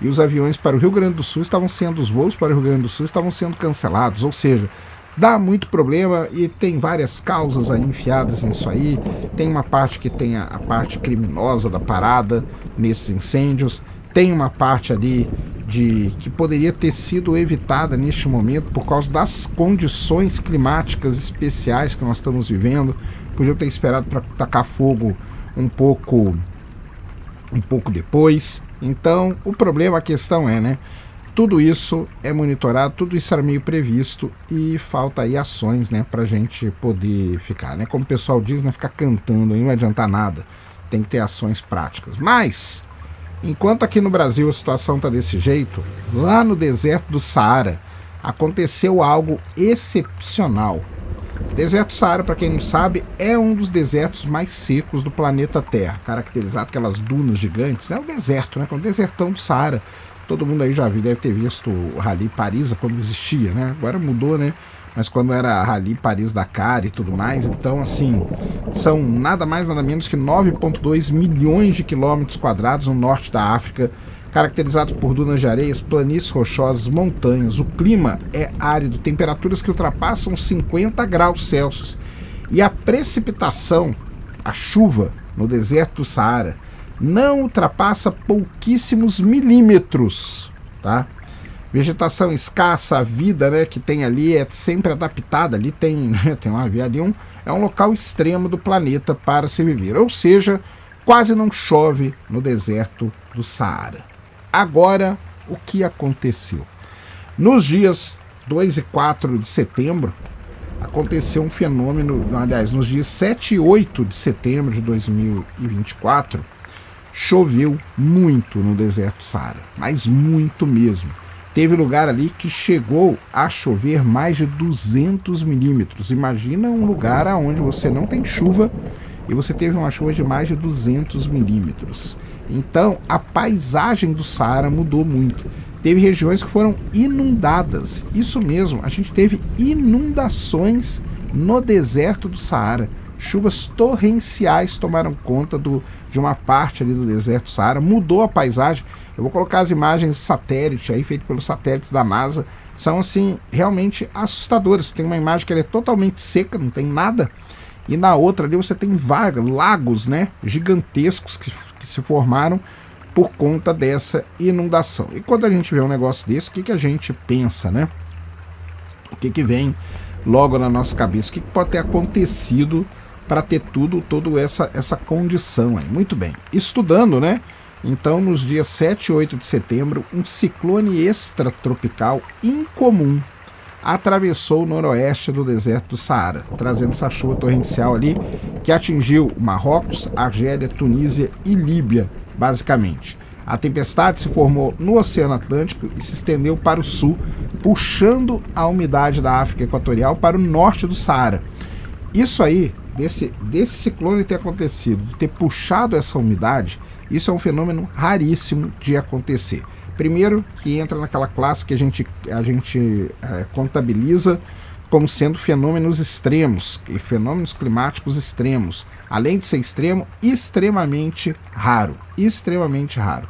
e os aviões para o Rio Grande do Sul os voos para o Rio Grande do Sul estavam sendo cancelados, ou seja, dá muito problema e tem várias causas aí enfiadas nisso aí. Tem uma parte que tem a parte criminosa da parada nesses incêndios, tem uma parte ali que poderia ter sido evitada neste momento por causa das condições climáticas especiais que nós estamos vivendo. Podia ter esperado para tacar fogo um pouco depois. Então, o problema, a questão é, né? Tudo isso é monitorado, tudo isso era meio previsto e falta aí ações, né? Pra gente poder ficar, né? Como o pessoal diz, né? Ficar cantando aí não vai adiantar nada. Tem que ter ações práticas. Mas, enquanto aqui no Brasil a situação tá desse jeito, lá no deserto do Saara aconteceu algo excepcional. O deserto do Saara, para quem não sabe, é um dos desertos mais secos do planeta Terra, caracterizado aquelas dunas gigantes, é o deserto, né? O desertão do Saara. Todo mundo aí já viu, deve ter visto o Rally Paris quando existia, né? Agora mudou, né? mas quando era Rally Paris-Dakar e tudo mais. Então, assim, são nada mais nada menos que 9,2 milhões de quilômetros quadrados no norte da África, caracterizados por dunas de areias, planícies rochosas, montanhas. O clima é árido, temperaturas que ultrapassam 50 graus Celsius. E a precipitação, a chuva no deserto do Saara, não ultrapassa pouquíssimos milímetros, tá? Vegetação escassa, a vida, né, que tem ali é sempre adaptada. Ali tem uma via ali, é um local extremo do planeta para se viver. Ou seja, quase não chove no deserto do Saara. Agora, o que aconteceu? Nos dias 2 e 4 de setembro, aconteceu um fenômeno, aliás, nos dias 7 e 8 de setembro de 2024, choveu muito no deserto do Saara, mas muito mesmo. Teve lugar ali que chegou a chover mais de 200 milímetros. Imagina um lugar onde você não tem chuva e você teve uma chuva de mais de 200 milímetros. Então, a paisagem do Saara mudou muito. Teve regiões que foram inundadas. Isso mesmo, a gente teve inundações no deserto do Saara. Chuvas torrenciais tomaram conta de uma parte ali do deserto do Saara. Mudou a paisagem. Eu vou colocar as imagens de satélite aí, feitas pelos satélites da NASA. São, assim, realmente assustadoras. Tem uma imagem que ela é totalmente seca, não tem nada. E na outra ali você tem lagos, né, gigantescos que se formaram por conta dessa inundação. E quando a gente vê um negócio desse, o que a gente pensa, né? O que vem logo na nossa cabeça? O que pode ter acontecido para ter toda essa condição aí? Muito bem. Estudando, né? Então, nos dias 7 e 8 de setembro, um ciclone extratropical incomum atravessou o noroeste do deserto do Saara, trazendo essa chuva torrencial ali que atingiu Marrocos, Argélia, Tunísia e Líbia, basicamente. A tempestade se formou no Oceano Atlântico e se estendeu para o sul, puxando a umidade da África Equatorial para o norte do Saara. Isso aí, desse ciclone ter acontecido, de ter puxado essa umidade, isso é um fenômeno raríssimo de acontecer. Primeiro, que entra naquela classe que a gente contabiliza como sendo fenômenos extremos, e fenômenos climáticos extremos. Além de ser extremo, extremamente raro. Extremamente raro.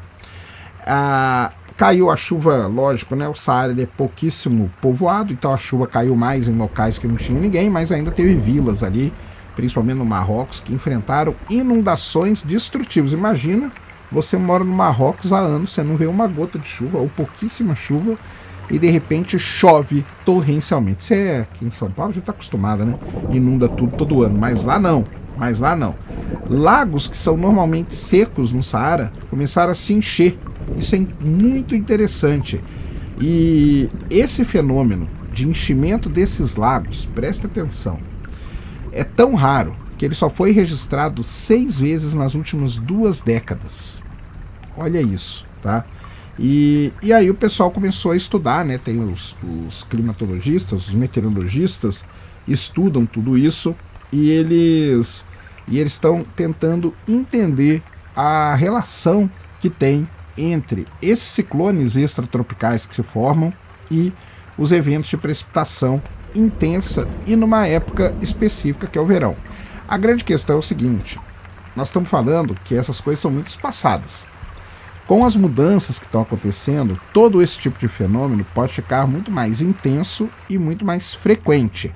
Caiu a chuva, lógico, né? O Saara é pouquíssimo povoado, então a chuva caiu mais em locais que não tinha ninguém, mas ainda teve vilas ali, principalmente no Marrocos, que enfrentaram inundações destrutivas. Imagina, você mora no Marrocos há anos, você não vê uma gota de chuva, ou pouquíssima chuva, e de repente chove torrencialmente. Você aqui em São Paulo já está acostumada, né? Inunda tudo todo ano, mas lá não. Lagos que são normalmente secos no Saara começaram a se encher. Isso é muito interessante. E esse fenômeno de enchimento desses lagos, presta atenção, é tão raro que ele só foi registrado 6 vezes nas últimas 2 décadas. Olha isso, tá? E aí o pessoal começou a estudar, né? Tem os climatologistas, os meteorologistas, estudam tudo isso e eles estão tentando entender a relação que tem entre esses ciclones extratropicais que se formam e os eventos de precipitação intensa e numa época específica que é o verão. A grande questão é o seguinte: nós estamos falando que essas coisas são muito espaçadas. Com as mudanças que estão acontecendo, todo esse tipo de fenômeno pode ficar muito mais intenso e muito mais frequente.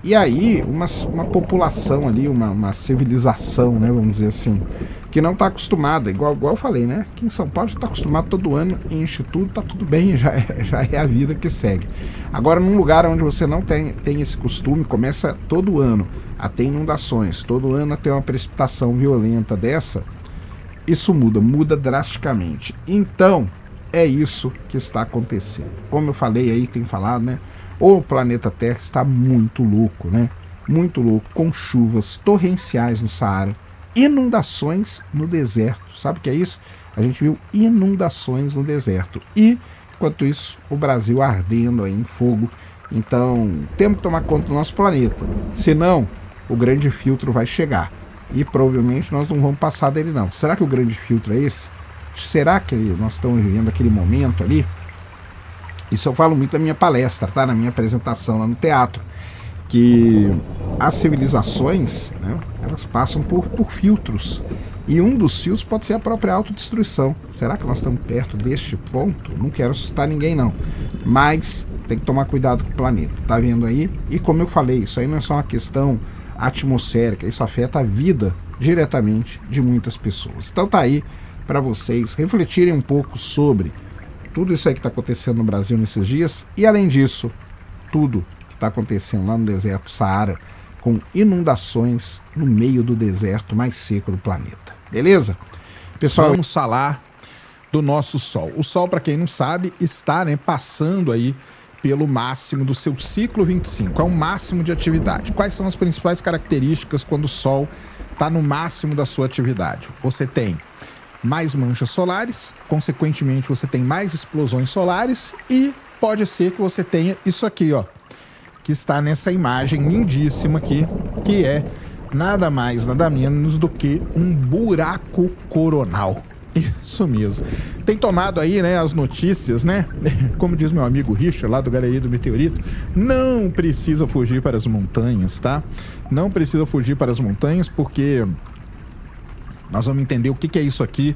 E aí, uma população ali, uma civilização, né, vamos dizer assim, que não está acostumada, igual eu falei, né? Aqui em São Paulo já está acostumado todo ano, enche tudo, está tudo bem, já é a vida que segue. Agora, num lugar onde você não tem esse costume, começa todo ano a ter inundações, todo ano a ter uma precipitação violenta dessa, isso muda drasticamente. Então, é isso que está acontecendo. Como eu falei aí, tem falado, né? O planeta Terra está muito louco, né? Muito louco, com chuvas torrenciais no Saara, inundações no deserto. Sabe o que é isso? A gente viu inundações no deserto. E, enquanto isso, o Brasil ardendo aí em fogo. Então, temos que tomar conta do nosso planeta. Senão, o grande filtro vai chegar. E provavelmente nós não vamos passar dele, não. Será que o grande filtro é esse? Será que nós estamos vivendo aquele momento ali? Isso eu falo muito na minha palestra, tá? Na minha apresentação lá no teatro. Que as civilizações, né, elas passam por filtros. E um dos filtros pode ser a própria autodestruição. Será que nós estamos perto deste ponto? Não quero assustar ninguém, não. Mas tem que tomar cuidado com o planeta. Tá vendo aí? E como eu falei, isso aí não é só uma questão atmosférica. Isso afeta a vida diretamente de muitas pessoas. Então tá aí para vocês refletirem um pouco sobre tudo isso aí que está acontecendo no Brasil nesses dias. E além disso, tudo está acontecendo lá no deserto do Saara, com inundações no meio do deserto mais seco do planeta. Beleza? Pessoal, vamos falar do nosso Sol. O Sol, para quem não sabe, está, né, passando aí pelo máximo do seu ciclo 25. É o máximo de atividade. Quais são as principais características quando o Sol está no máximo da sua atividade? Você tem mais manchas solares, consequentemente você tem mais explosões solares e pode ser que você tenha isso aqui, ó, que está nessa imagem lindíssima aqui, que é nada mais, nada menos do que um buraco coronal. Isso mesmo. Tem tomado aí, né, as notícias, né? Como diz meu amigo Richard, lá do Galeria do Meteorito, não precisa fugir para as montanhas, tá? Não precisa fugir para as montanhas, porque nós vamos entender o que é isso aqui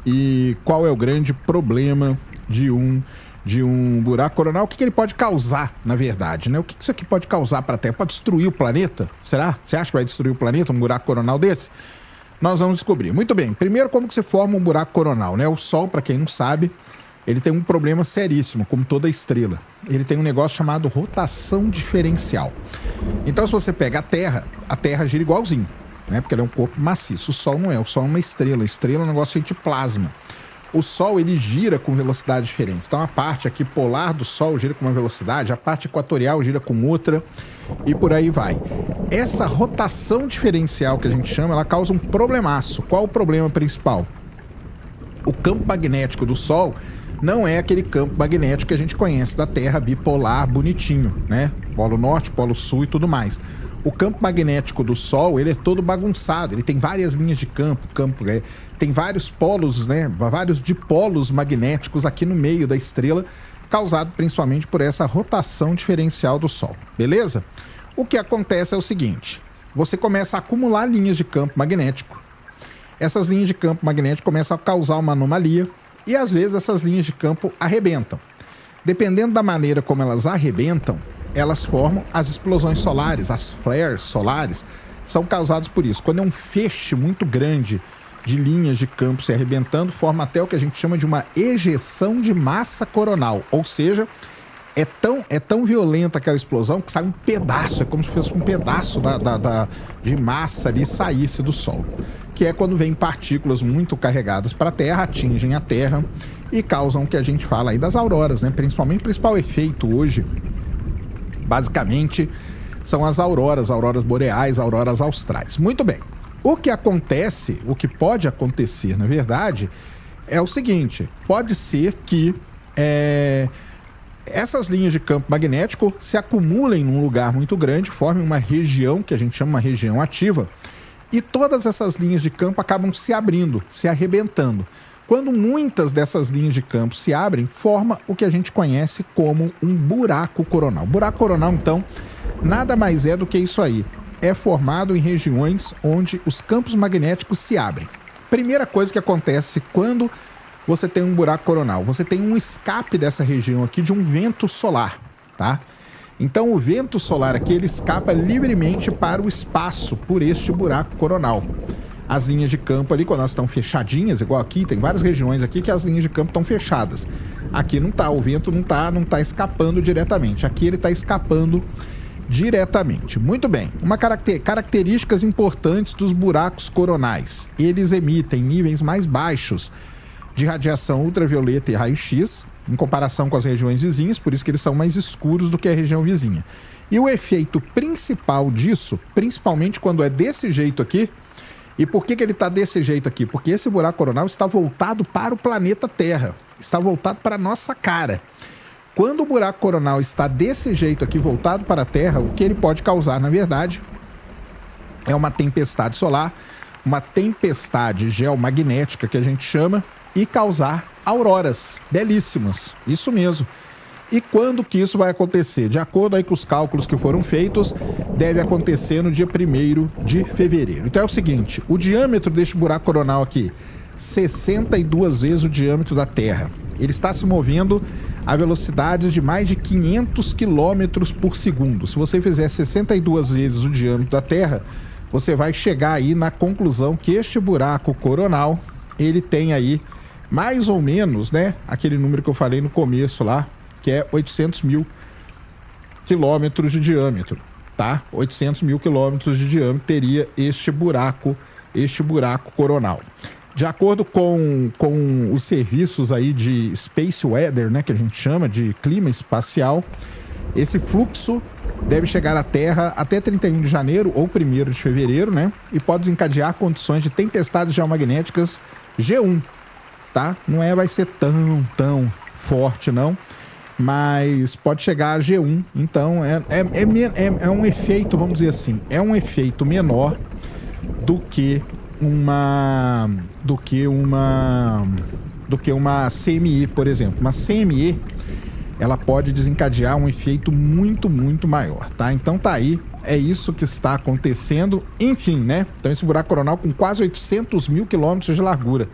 e qual é o grande problema de um buraco coronal, o que ele pode causar, na verdade, né? O que isso aqui pode causar para a Terra? Pode destruir o planeta? Será? Você acha que vai destruir o planeta, um buraco coronal desse? Nós vamos descobrir. Muito bem. Primeiro, como que você forma um buraco coronal, né? O Sol, para quem não sabe, ele tem um problema seríssimo, como toda estrela. Ele tem um negócio chamado rotação diferencial. Então, se você pega a Terra gira igualzinho, né? Porque ela é um corpo maciço. O Sol não é. O Sol é uma estrela. A estrela é um negócio de plasma. O Sol, ele gira com velocidades diferentes. Então, a parte aqui polar do Sol gira com uma velocidade, a parte equatorial gira com outra, e por aí vai. Essa rotação diferencial que a gente chama, ela causa um problemaço. Qual o problema principal? O campo magnético do Sol não é aquele campo magnético que a gente conhece da Terra, bipolar, bonitinho, né? Polo norte, polo sul e tudo mais. O campo magnético do Sol, ele é todo bagunçado, ele tem várias linhas de campo, tem vários polos, né? Vários dipolos magnéticos aqui no meio da estrela, causado principalmente por essa rotação diferencial do Sol, beleza? O que acontece é o seguinte, você começa a acumular linhas de campo magnético, essas linhas de campo magnético começam a causar uma anomalia e às vezes essas linhas de campo arrebentam. Dependendo da maneira como elas arrebentam, elas formam as explosões solares, as flares solares, são causadas por isso. Quando é um feixe muito grande de linhas de campo se arrebentando, forma até o que a gente chama de uma ejeção de massa coronal, ou seja, é tão violenta aquela explosão que sai um pedaço, é como se fosse um pedaço de massa ali saísse do Sol, que é quando vem partículas muito carregadas para a Terra, atingem a Terra e causam o que a gente fala aí das auroras, né? Principalmente o principal efeito hoje, basicamente, são as auroras boreais, auroras austrais. Muito bem. O que acontece, o que pode acontecer, na verdade, é o seguinte, pode ser que essas linhas de campo magnético se acumulem num lugar muito grande, formem uma região que a gente chama uma região ativa, e todas essas linhas de campo acabam se abrindo, se arrebentando. Quando muitas dessas linhas de campo se abrem, forma o que a gente conhece como um buraco coronal. Buraco coronal, então, nada mais é do que isso aí. É formado em regiões onde os campos magnéticos se abrem. Primeira coisa que acontece quando você tem um buraco coronal, você tem um escape dessa região aqui de um vento solar, tá? Então o vento solar aqui, ele escapa livremente para o espaço por este buraco coronal. As linhas de campo ali, quando elas estão fechadinhas, igual aqui, tem várias regiões aqui que as linhas de campo estão fechadas. Aqui não tá, o vento não tá escapando diretamente. Aqui ele está escapando diretamente. Muito bem. Características importantes dos buracos coronais. Eles emitem níveis mais baixos de radiação ultravioleta e raio-x, em comparação com as regiões vizinhas, por isso que eles são mais escuros do que a região vizinha. E o efeito principal disso, principalmente quando é desse jeito aqui, e por que ele está desse jeito aqui? Porque esse buraco coronal está voltado para o planeta Terra, está voltado para a nossa cara. Quando o buraco coronal está desse jeito aqui, voltado para a Terra, o que ele pode causar, na verdade, é uma tempestade solar, uma tempestade geomagnética, que a gente chama, e causar auroras belíssimas, isso mesmo. E quando que isso vai acontecer? De acordo aí com os cálculos que foram feitos, deve acontecer no dia 1º de fevereiro. Então é o seguinte, o diâmetro deste buraco coronal aqui, 62 vezes o diâmetro da Terra. Ele está se movendo a velocidades de mais de 500 quilômetros por segundo. Se você fizer 62 vezes o diâmetro da Terra, você vai chegar aí na conclusão que este buraco coronal, ele tem aí mais ou menos, né, aquele número que eu falei no começo lá, que é 800 mil quilômetros de diâmetro, tá? 800 mil quilômetros de diâmetro teria este buraco coronal. De acordo com os serviços aí de Space Weather, né, que a gente chama de clima espacial, esse fluxo deve chegar à Terra até 31 de janeiro ou 1º de fevereiro, né? E pode desencadear condições de tempestades geomagnéticas G1, tá? Não vai ser tão forte, não. Mas pode chegar a G1. Então, é um efeito, vamos dizer assim, é um efeito menor do que uma CME, por exemplo. Uma CME, ela pode desencadear um efeito muito maior, tá? Então tá aí, é isso que está acontecendo. Enfim, né? Então esse buraco coronal com quase 800 mil quilômetros de largura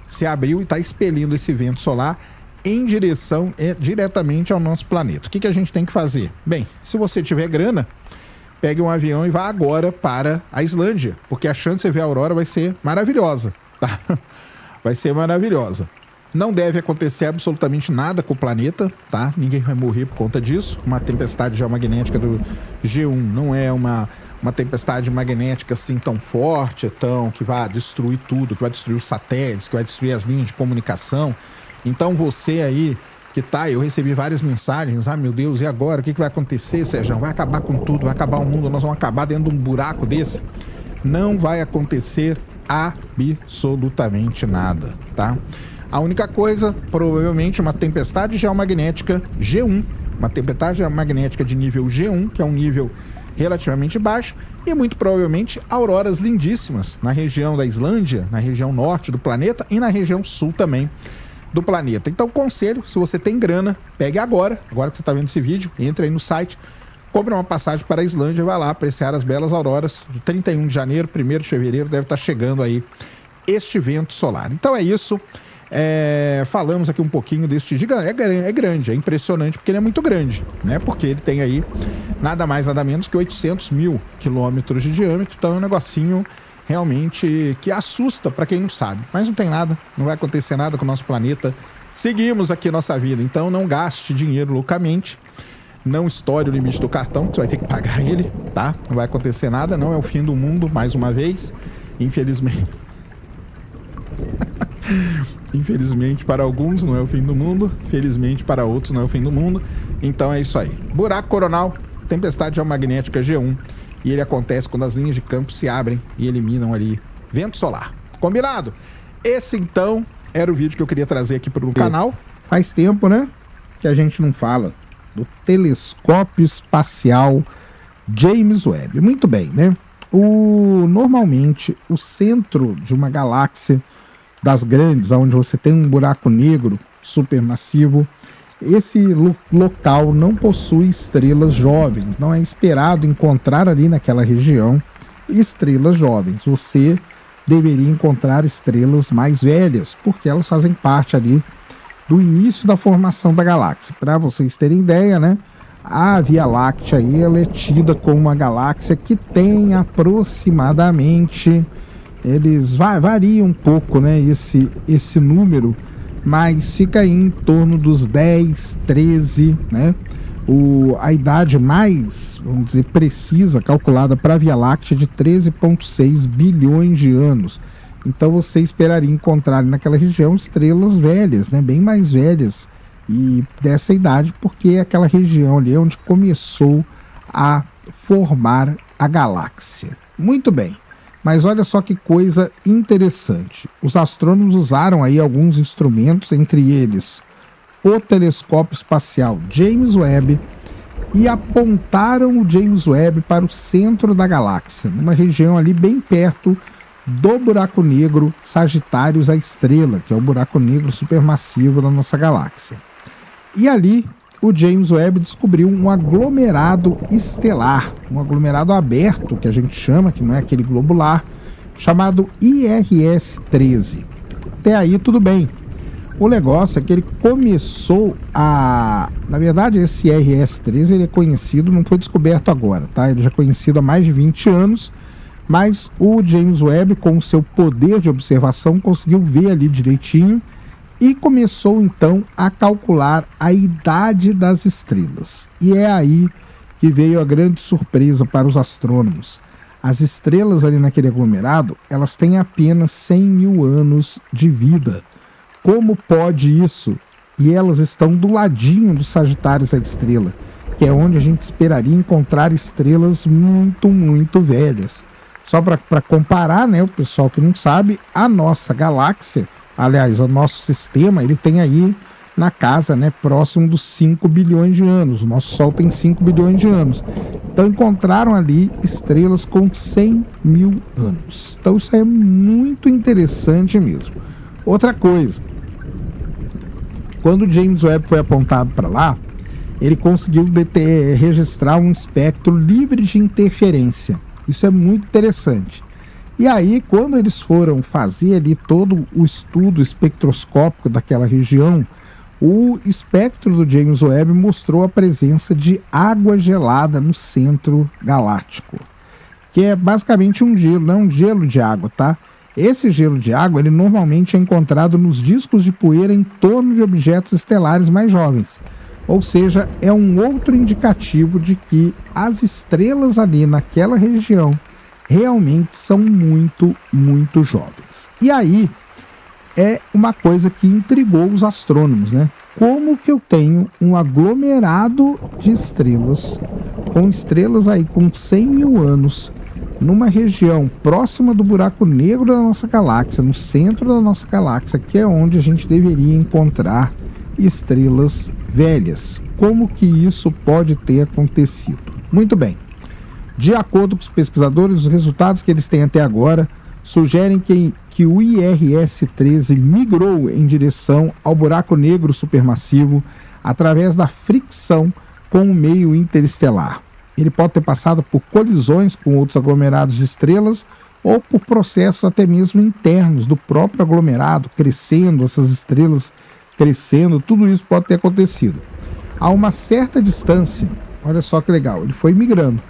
se abriu e está expelindo esse vento solar em direção diretamente ao nosso planeta. O que a gente tem que fazer? Bem, se você tiver grana, pegue um avião e vá agora para a Islândia, porque a chance de você ver a aurora vai ser maravilhosa, tá? Vai ser maravilhosa. Não deve acontecer absolutamente nada com o planeta, tá? Ninguém vai morrer por conta disso. Uma tempestade geomagnética do G1 não é uma tempestade magnética assim tão forte, que vai destruir tudo, que vai destruir os satélites, que vai destruir as linhas de comunicação. Então você aí que tá, eu recebi várias mensagens, meu Deus, e agora? O que vai acontecer, Sérgio? Vai acabar com tudo, vai acabar o mundo, nós vamos acabar dentro de um buraco desse. Não vai acontecer absolutamente nada, tá? A única coisa, provavelmente, uma tempestade geomagnética G1, uma tempestade geomagnética de nível G1, que é um nível relativamente baixo, e muito provavelmente auroras lindíssimas na região da Islândia, na região norte do planeta e na região sul também do planeta. Então, conselho, se você tem grana, pegue agora que você está vendo esse vídeo, entre aí no site, compre uma passagem para a Islândia e vai lá apreciar as belas auroras de 31 de janeiro, 1º de fevereiro, deve estar chegando aí este vento solar. Então é isso. Falamos aqui um pouquinho deste gigante. É grande, é impressionante porque ele é muito grande, né? Porque ele tem aí nada mais, nada menos que 800 mil quilômetros de diâmetro. Então é um negocinho realmente que assusta para quem não sabe. Mas não tem nada, não vai acontecer nada com o nosso planeta. Seguimos aqui nossa vida, então não gaste dinheiro loucamente. Não estoure o limite do cartão, que você vai ter que pagar ele, tá? Não vai acontecer nada, não é o fim do mundo, mais uma vez. Infelizmente. Infelizmente para alguns não é o fim do mundo, felizmente para outros não é o fim do mundo. Então é isso aí. Buraco coronal, tempestade geomagnética G1. E ele acontece quando as linhas de campo se abrem e eliminam ali vento solar. Combinado? Esse então era o vídeo que eu queria trazer aqui para o canal. Faz tempo, né, que a gente não fala do telescópio espacial James Webb. Muito bem, né? Normalmente o centro de uma galáxia das grandes, onde você tem um buraco negro supermassivo, esse local não possui estrelas jovens. Não é esperado encontrar ali naquela região estrelas jovens. Você deveria encontrar estrelas mais velhas, porque elas fazem parte ali do início da formação da galáxia. Para vocês terem ideia, né? A Via Láctea aí, ela é tida como uma galáxia que tem aproximadamente, eles variam um pouco, né, esse número, mas fica aí em torno dos 10, 13, né? A idade mais, vamos dizer, precisa, calculada para a Via Láctea, de 13,6 bilhões de anos. Então você esperaria encontrar naquela região estrelas velhas, né, bem mais velhas e dessa idade, porque é aquela região ali onde começou a formar a galáxia. Muito bem. Mas olha só que coisa interessante. Os astrônomos usaram aí alguns instrumentos, entre eles o telescópio espacial James Webb, e apontaram o James Webb para o centro da galáxia, numa região ali bem perto do buraco negro Sagitários A Estrela, que é o buraco negro supermassivo da nossa galáxia. E ali o James Webb descobriu um aglomerado estelar, um aglomerado aberto, que a gente chama, que não é aquele globular, chamado IRS-13. Até aí tudo bem. O negócio é que ele começou a... Na verdade, esse IRS-13 ele é conhecido, não foi descoberto agora, tá? Ele já é conhecido há mais de 20 anos, mas o James Webb, com o seu poder de observação, conseguiu ver ali direitinho e começou então a calcular a idade das estrelas. E é aí que veio a grande surpresa para os astrônomos. As estrelas ali naquele aglomerado, elas têm apenas 100 mil anos de vida. Como pode isso? E elas estão do ladinho do Sagitário da Estrela, que é onde a gente esperaria encontrar estrelas muito, muito velhas. Só para comparar, né, o pessoal que não sabe, a nossa galáxia, aliás, o nosso sistema, ele tem aí na casa, né, próximo dos 5 bilhões de anos. O nosso Sol tem 5 bilhões de anos. Então encontraram ali estrelas com 100 mil anos. Então isso é muito interessante mesmo. Outra coisa, quando o James Webb foi apontado para lá, ele conseguiu registrar um espectro livre de interferência. Isso é muito interessante. E aí, quando eles foram fazer ali todo o estudo espectroscópico daquela região, o espectro do James Webb mostrou a presença de água gelada no centro galáctico, que é basicamente um gelo, não é um gelo de água, tá? Esse gelo de água, ele normalmente é encontrado nos discos de poeira em torno de objetos estelares mais jovens. Ou seja, é um outro indicativo de que as estrelas ali naquela região realmente são muito, muito jovens. E aí, é uma coisa que intrigou os astrônomos, né? Como que eu tenho um aglomerado de estrelas, com estrelas aí com 100 mil anos, numa região próxima do buraco negro da nossa galáxia, no centro da nossa galáxia, que é onde a gente deveria encontrar estrelas velhas. Como que isso pode ter acontecido? Muito bem. De acordo com os pesquisadores, os resultados que eles têm até agora sugerem que o IRS-13 migrou em direção ao buraco negro supermassivo através da fricção com o meio interestelar. Ele pode ter passado por colisões com outros aglomerados de estrelas ou por processos até mesmo internos do próprio aglomerado, crescendo, essas estrelas crescendo, tudo isso pode ter acontecido. A uma certa distância, olha só que legal, ele foi migrando.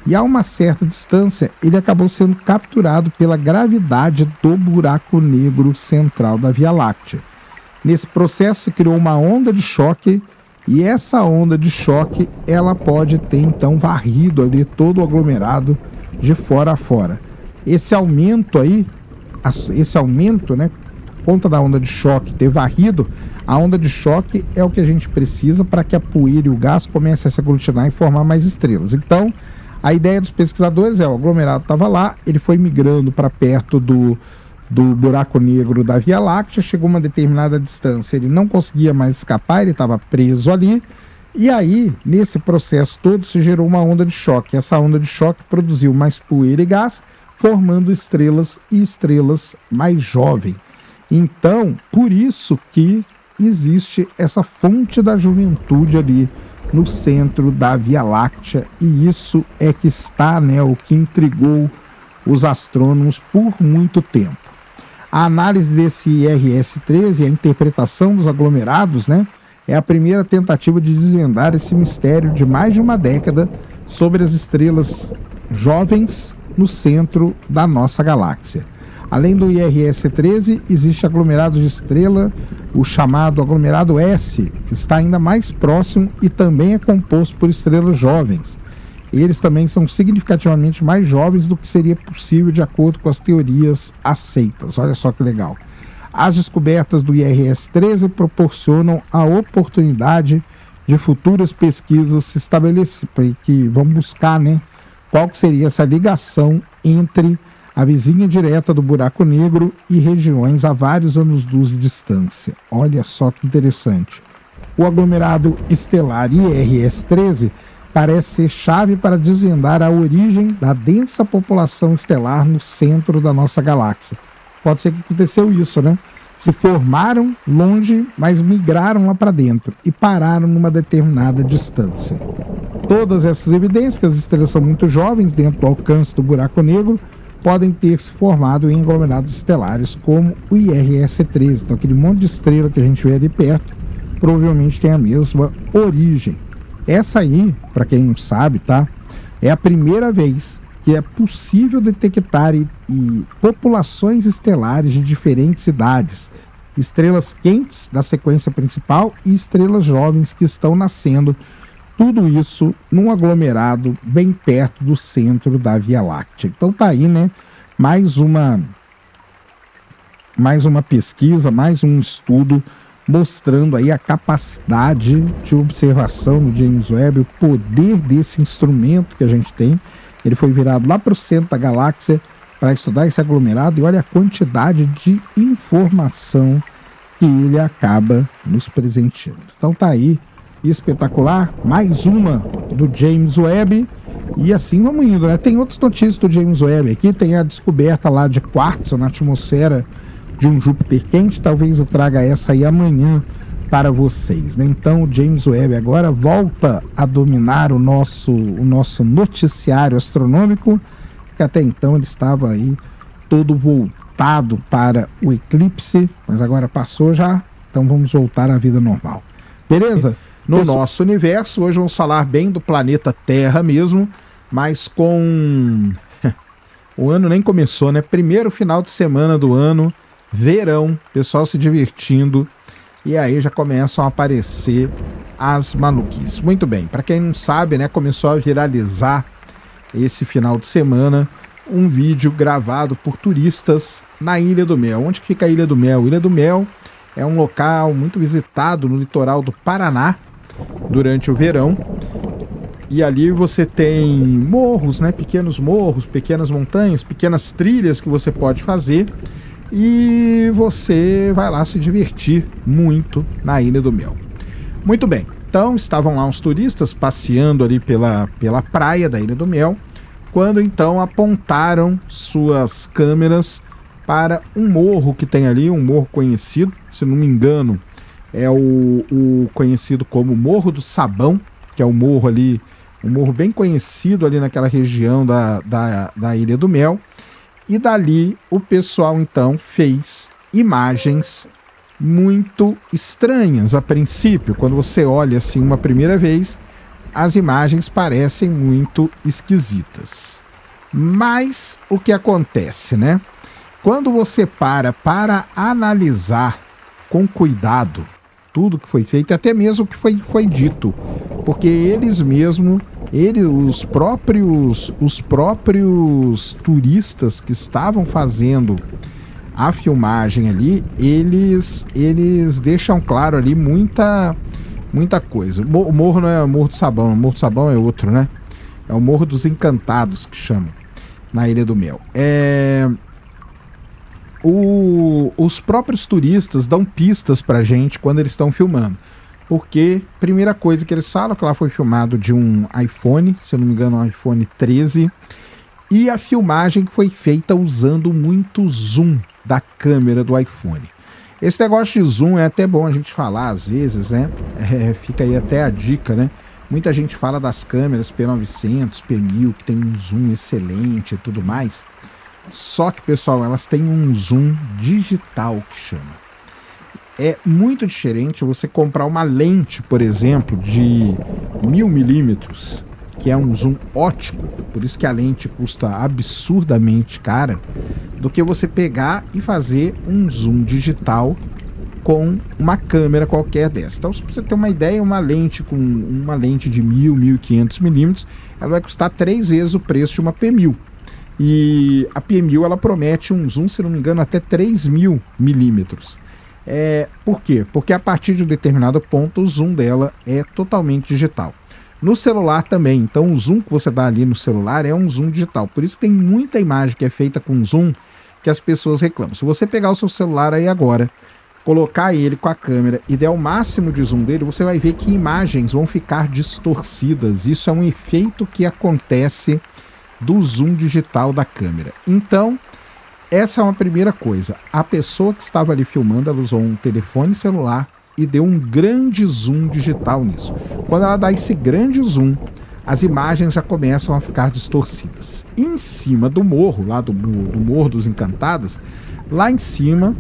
E a uma certa distância, ele acabou sendo capturado pela gravidade do buraco negro central da Via Láctea. Nesse processo se criou uma onda de choque, e essa onda de choque, ela pode ter então varrido ali todo o aglomerado de fora a fora. Esse aumento aí, né, por conta da onda de choque ter varrido, a onda de choque é o que a gente precisa para que a poeira e o gás comecem a se aglutinar e formar mais estrelas. Então, a ideia dos pesquisadores o aglomerado estava lá, ele foi migrando para perto do buraco negro da Via Láctea, chegou a uma determinada distância, ele não conseguia mais escapar, ele estava preso ali, e aí, nesse processo todo, se gerou uma onda de choque. Essa onda de choque produziu mais poeira e gás, formando estrelas e estrelas mais jovens. Então, por isso que existe essa fonte da juventude ali no centro da Via Láctea, e isso é que está, né, o que intrigou os astrônomos por muito tempo. A análise desse IRS-13, a interpretação dos aglomerados, né, é a primeira tentativa de desvendar esse mistério de mais de uma década sobre as estrelas jovens no centro da nossa galáxia. Além do IRS-13, existe aglomerado de estrela, o chamado aglomerado S, que está ainda mais próximo e também é composto por estrelas jovens. Eles também são significativamente mais jovens do que seria possível de acordo com as teorias aceitas. Olha só que legal. As descobertas do IRS-13 proporcionam a oportunidade de futuras pesquisas se estabelecerem, que vão buscar, né, qual que seria essa ligação entre a vizinha direta do buraco negro e regiões a vários anos-luz de distância. Olha só que interessante. O aglomerado estelar IRS-13 parece ser chave para desvendar a origem da densa população estelar no centro da nossa galáxia. Pode ser que aconteceu isso, né? se formaram longe, mas migraram lá para dentro e pararam numa determinada distância. Todas essas evidências que as estrelas são muito jovens dentro do alcance do buraco negro podem ter se formado em aglomerados estelares como o IRS-13. Então aquele monte de estrela que a gente vê ali perto provavelmente tem a mesma origem. Essa aí, para quem não sabe, tá? É a primeira vez que é possível detectar populações estelares de diferentes idades, estrelas quentes da sequência principal e estrelas jovens que estão nascendo, tudo isso num aglomerado bem perto do centro da Via Láctea. Então tá aí, né? Mais uma pesquisa, mais um estudo mostrando aí a capacidade de observação do James Webb, o poder desse instrumento que a gente tem. Ele foi virado lá para o centro da galáxia para estudar esse aglomerado e olha a quantidade de informação que ele acaba nos presenteando. Então tá aí, espetacular, mais uma do James Webb. E assim vamos indo, né? Tem outras notícias do James Webb aqui, tem a descoberta lá de quartzo na atmosfera de um Júpiter quente, talvez eu traga essa aí amanhã para vocês, né? Então o James Webb agora volta a dominar o nosso noticiário astronômico, que até então ele estava aí todo voltado para o eclipse, mas agora passou já, então vamos voltar à vida normal. Beleza? No nosso universo, hoje vamos falar bem do planeta Terra mesmo, mas com... o ano nem começou, né? Primeiro final de semana do ano, verão, pessoal se divertindo, e aí já começam a aparecer as maluquices. Muito bem, para quem não sabe, né, começou a viralizar esse final de semana um vídeo gravado por turistas na Ilha do Mel. Onde fica a Ilha do Mel? Ilha do Mel é um local muito visitado no litoral do Paraná durante o verão. E ali você tem morros, né, pequenos morros, pequenas montanhas, pequenas trilhas que você pode fazer. E você vai lá se divertir muito na Ilha do Mel. Muito bem, então estavam lá uns turistas passeando ali pela praia da Ilha do Mel, quando então apontaram suas câmeras para um morro que tem ali, um morro conhecido, se não me engano, é o conhecido como Morro do Sabão, que é um morro ali, um morro bem conhecido ali naquela região da Ilha do Mel. E dali o pessoal então fez imagens muito estranhas a princípio. Quando você olha assim uma primeira vez, as imagens parecem muito esquisitas. Mas o que acontece, né? Quando você para analisar com cuidado tudo que foi feito, até mesmo o que foi dito, porque eles mesmos, os próprios turistas que estavam fazendo a filmagem ali, eles deixam claro ali muita coisa. O morro não é o Morro do Sabão, o Morro do Sabão é outro, né? É o Morro dos Encantados que chamam, na Ilha do Mel. Os próprios turistas dão pistas pra gente quando eles estão filmando. Porque, primeira coisa que eles falam, que lá foi filmado de um iPhone, se eu não me engano, um iPhone 13, e a filmagem foi feita usando muito zoom da câmera do iPhone. Esse negócio de zoom é até bom a gente falar às vezes, né? Fica aí até a dica, né? Muita gente fala das câmeras P900, P1000, que tem um zoom excelente e tudo mais. Só que, pessoal, elas têm um zoom digital que chama. É muito diferente você comprar uma lente, por exemplo, de 1000mm, que é um zoom ótico, por isso que a lente custa absurdamente cara, do que você pegar e fazer um zoom digital com uma câmera qualquer dessa. Então, se você ter uma ideia, uma lente com uma lente de 1500mm, ela vai custar 3 vezes o preço de uma P1000. E a P1000 ela promete um zoom, se não me engano, até 3000mm. Por quê? Porque a partir de um determinado ponto o zoom dela é totalmente digital. No celular também, então o zoom que você dá ali no celular é um zoom digital. Por isso tem muita imagem que é feita com zoom que as pessoas reclamam. Se você pegar o seu celular aí agora, colocar ele com a câmera e der o máximo de zoom dele, você vai ver que imagens vão ficar distorcidas. Isso é um efeito que acontece do zoom digital da câmera. Então, essa é uma primeira coisa. A pessoa que estava ali filmando, ela usou um telefone celular e deu um grande zoom digital nisso. Quando ela dá esse grande zoom, as imagens já começam a ficar distorcidas. Em cima do morro, lá do Morro dos Encantados, lá em cima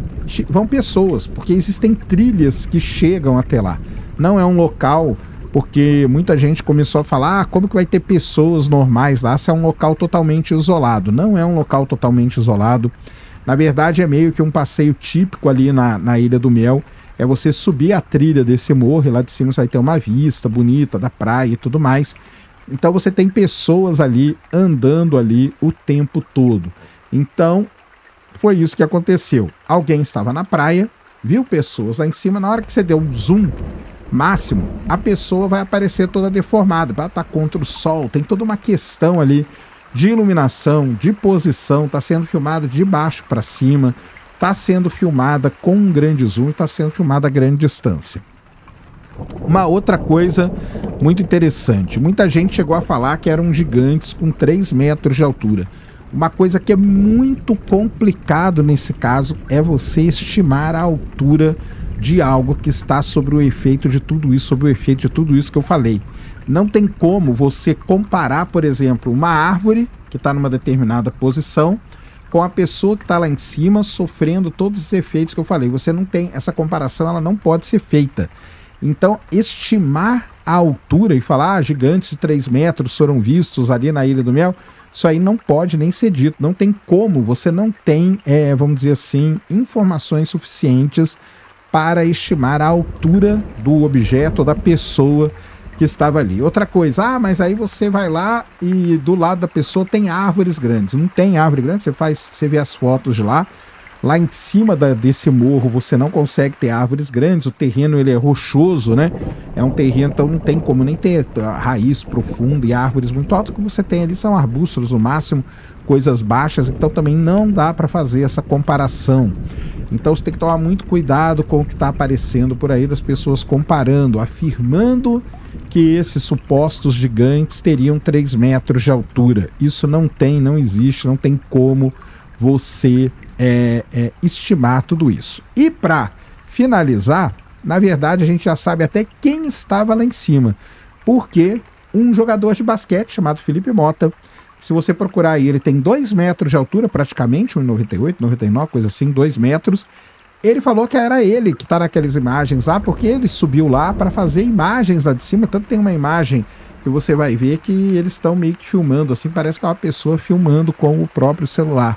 vão pessoas, porque existem trilhas que chegam até lá. Não é um local, porque muita gente começou a falar, como que vai ter pessoas normais lá, se é um local totalmente isolado. Não é um local totalmente isolado. Na verdade, é meio que um passeio típico ali na Ilha do Mel. É você subir a trilha desse morro e lá de cima você vai ter uma vista bonita da praia e tudo mais. Então você tem pessoas ali andando ali o tempo todo. Então foi isso que aconteceu. Alguém estava na praia, viu pessoas lá em cima, na hora que você deu um zoom máximo, a pessoa vai aparecer toda deformada, ela está contra o sol, tem toda uma questão ali de iluminação, de posição, está sendo filmada de baixo para cima, está sendo filmada com um grande zoom, está sendo filmada a grande distância. Uma outra coisa muito interessante, muita gente chegou a falar que eram gigantes com 3 metros de altura. Uma coisa que é muito complicado nesse caso é você estimar a altura de algo que está sobre o efeito de tudo isso, que eu falei. Não tem como você comparar, por exemplo, uma árvore que está numa determinada posição com a pessoa que está lá em cima sofrendo todos os efeitos que eu falei. Você não tem essa comparação, ela não pode ser feita. Então, estimar a altura e falar gigantes de 3 metros foram vistos ali na Ilha do Mel, isso aí não pode nem ser dito, não tem como, você não tem, vamos dizer assim, informações suficientes para estimar a altura do objeto ou da pessoa que estava ali. Outra coisa, mas aí você vai lá e do lado da pessoa tem árvores grandes. Não tem árvore grande, você vê as fotos de lá. Lá em cima desse morro você não consegue ter árvores grandes, o terreno ele é rochoso, né? É um terreno, então não tem como nem ter raiz profunda e árvores muito altas. O que você tem ali são arbustos no máximo, coisas baixas, então também não dá para fazer essa comparação. Então você tem que tomar muito cuidado com o que está aparecendo por aí das pessoas comparando, afirmando que esses supostos gigantes teriam 3 metros de altura. Isso não existe, não tem como você estimar tudo isso. E para finalizar, na verdade a gente já sabe até quem estava lá em cima, porque um jogador de basquete chamado Felipe Mota, se você procurar aí, ele tem 2 metros de altura praticamente, 1,98, 99, coisa assim, 2 metros. Ele falou que era ele que está naquelas imagens lá, porque ele subiu lá para fazer imagens lá de cima. Tanto tem uma imagem que você vai ver que eles estão meio que filmando, assim, parece que é uma pessoa filmando com o próprio celular.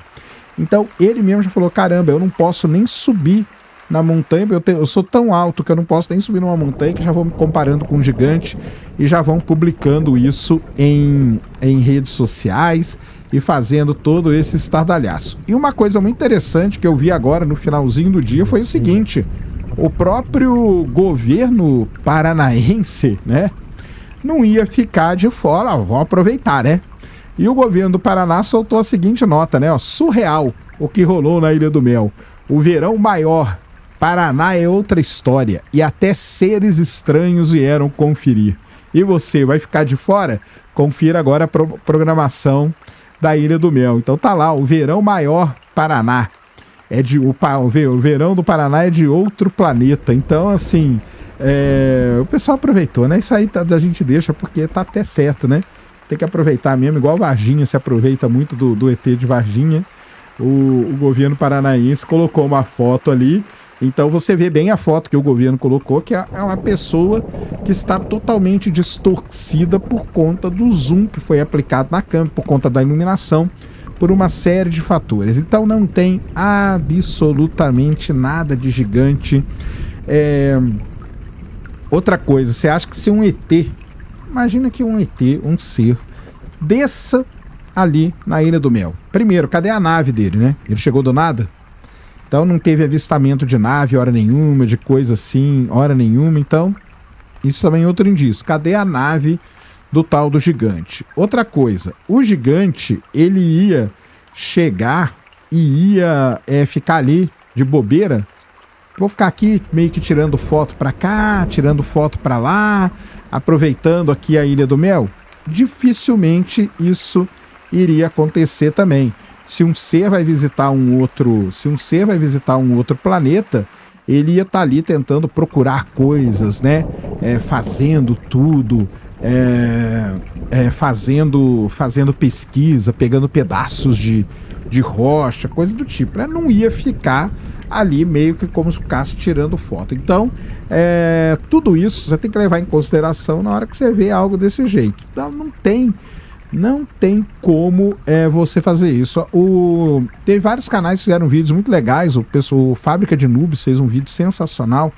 Então ele mesmo já falou, caramba, eu não posso nem subir na montanha, eu sou tão alto que eu não posso nem subir numa montanha, que já vou me comparando com um gigante e já vão publicando isso em redes sociais e fazendo todo esse estardalhaço. E uma coisa muito interessante que eu vi agora no finalzinho do dia foi o seguinte: o próprio governo paranaense, né, não ia ficar de fora, vão aproveitar, né? E o governo do Paraná soltou a seguinte nota, né? Surreal o que rolou na Ilha do Mel. O verão maior, Paraná é outra história e até seres estranhos vieram conferir. E você vai ficar de fora? Confira agora a programação da Ilha do Mel. Então tá lá, o verão maior Paraná. O verão do Paraná é de outro planeta. Então, assim, o pessoal aproveitou, né? Isso aí a gente deixa porque tá até certo, né? Tem que aproveitar mesmo, igual Varginha se aproveita muito do ET de Varginha. O governo paranaense colocou uma foto ali. Então você vê bem a foto que o governo colocou, que é uma pessoa que está totalmente distorcida por conta do zoom que foi aplicado na câmera, por conta da iluminação, por uma série de fatores. Então não tem absolutamente nada de gigante. Outra coisa, você acha que se um ET, imagina que um ET, um ser, desça ali na Ilha do Mel. Primeiro, cadê a nave dele, né? Ele chegou do nada? Então não teve avistamento de nave hora nenhuma, de coisa assim, hora nenhuma. Então, isso também é outro indício. Cadê a nave do tal do gigante? Outra coisa, o gigante, ele ia chegar e ia ficar ali de bobeira. Vou ficar aqui meio que tirando foto para cá, tirando foto para lá, aproveitando aqui a Ilha do Mel. Dificilmente isso iria acontecer também. se um ser vai visitar um outro planeta, ele ia estar ali tentando procurar coisas, né? Fazendo tudo, fazendo pesquisa, pegando pedaços de rocha, coisa do tipo, né? Não ia ficar ali meio que como se ficasse tirando foto. Então, tudo isso você tem que levar em consideração na hora que você vê algo desse jeito. Então, não tem como você fazer isso. Tem vários canais que fizeram vídeos muito legais. O Fábrica de Noobs fez um vídeo sensacional,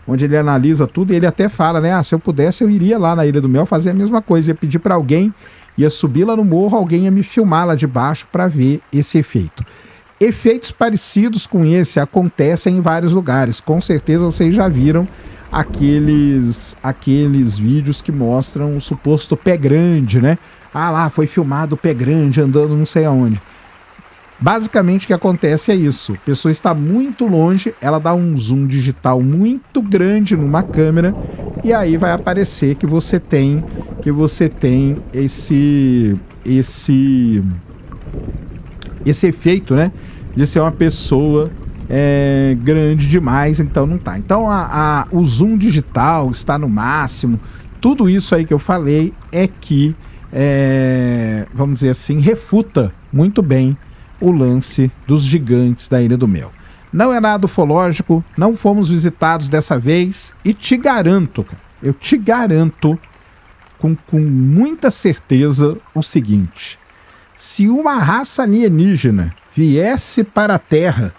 onde ele analisa tudo e ele até fala, né? Se eu pudesse, eu iria lá na Ilha do Mel fazer a mesma coisa. Ia pedir para alguém, ia subir lá no morro, alguém ia me filmar lá de baixo para ver esse efeito. Efeitos parecidos com esse acontecem em vários lugares. Com certeza vocês já viram aqueles vídeos que mostram o suposto pé grande, né? Lá foi filmado o pé grande andando não sei aonde. Basicamente o que acontece é isso. A pessoa está muito longe, ela dá um zoom digital muito grande numa câmera e aí vai aparecer que você tem esse efeito, né? De ser uma pessoa grande demais, então não tá. Então o zoom digital está no máximo. Tudo isso aí que eu falei é que, vamos dizer assim, refuta muito bem o lance dos gigantes da Ilha do Mel. Não é nada ufológico, não fomos visitados dessa vez e te garanto, cara, eu te garanto com muita certeza o seguinte: se uma raça alienígena viesse para a Terra,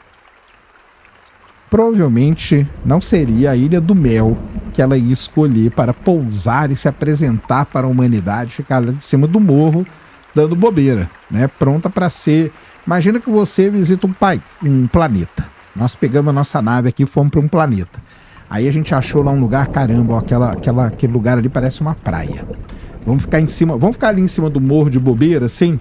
provavelmente não seria a Ilha do Mel que ela ia escolher para pousar e se apresentar para a humanidade, ficar lá de cima do morro dando bobeira, né? Pronta para ser... Imagina que você visita um planeta. Nós pegamos a nossa nave aqui e fomos para um planeta. Aí a gente achou lá um lugar, caramba, ó, aquele lugar ali parece uma praia. Vamos ficar ali em cima do morro de bobeira, assim?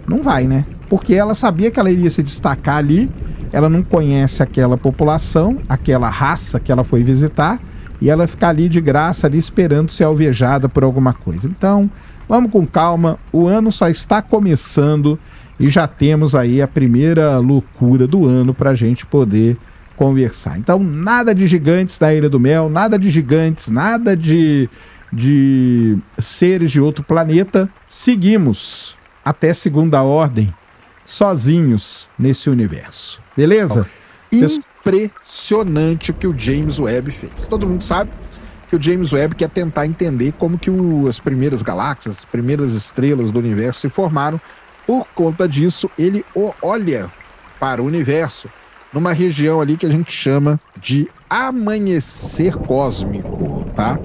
Não vai, né? Porque ela sabia que ela iria se destacar ali, ela não conhece aquela população, aquela raça que ela foi visitar, e ela ficar ali de graça, ali esperando ser alvejada por alguma coisa. Então, vamos com calma, o ano só está começando e já temos aí a primeira loucura do ano para a gente poder conversar. Então, nada de gigantes da Ilha do Mel, nada de gigantes, nada de seres de outro planeta. Seguimos até segunda ordem, sozinhos nesse universo. Beleza? Impressionante o que o James Webb fez. Todo mundo sabe que o James Webb quer tentar entender como que as primeiras galáxias, as primeiras estrelas do universo se formaram. Por conta disso, ele olha para o universo numa região ali que a gente chama de amanhecer cósmico, tá?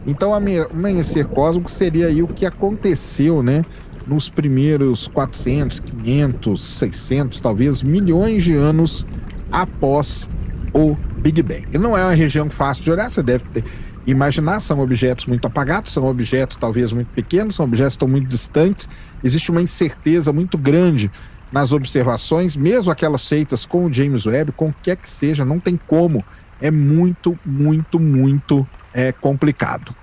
Então, amanhecer cósmico seria aí o que aconteceu, né, nos primeiros 400, 500, 600, talvez milhões de anos após o Big Bang. E não é uma região fácil de olhar, você deve imaginar, são objetos muito apagados, são objetos talvez muito pequenos, são objetos que estão muito distantes, existe uma incerteza muito grande nas observações, mesmo aquelas feitas com o James Webb, com o que é que seja, não tem como, é muito complicado.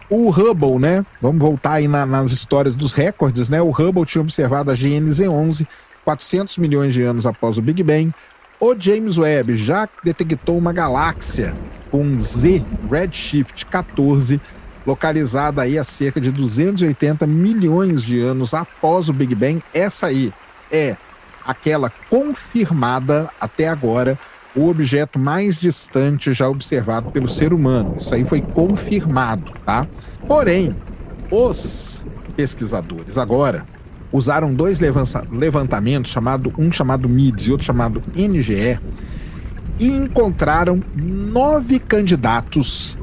O Hubble, né, vamos voltar aí nas histórias dos recordes, né, o Hubble tinha observado a GNZ 11, 400 milhões de anos após o Big Bang. O James Webb já detectou uma galáxia com Z Redshift 14, localizada aí a cerca de 280 milhões de anos após o Big Bang. Essa aí é aquela confirmada até agora, o objeto mais distante já observado pelo ser humano. Isso aí foi confirmado, tá? Porém, os pesquisadores agora usaram dois levantamentos, um chamado MIDS e outro chamado NGE, e encontraram 9 candidatos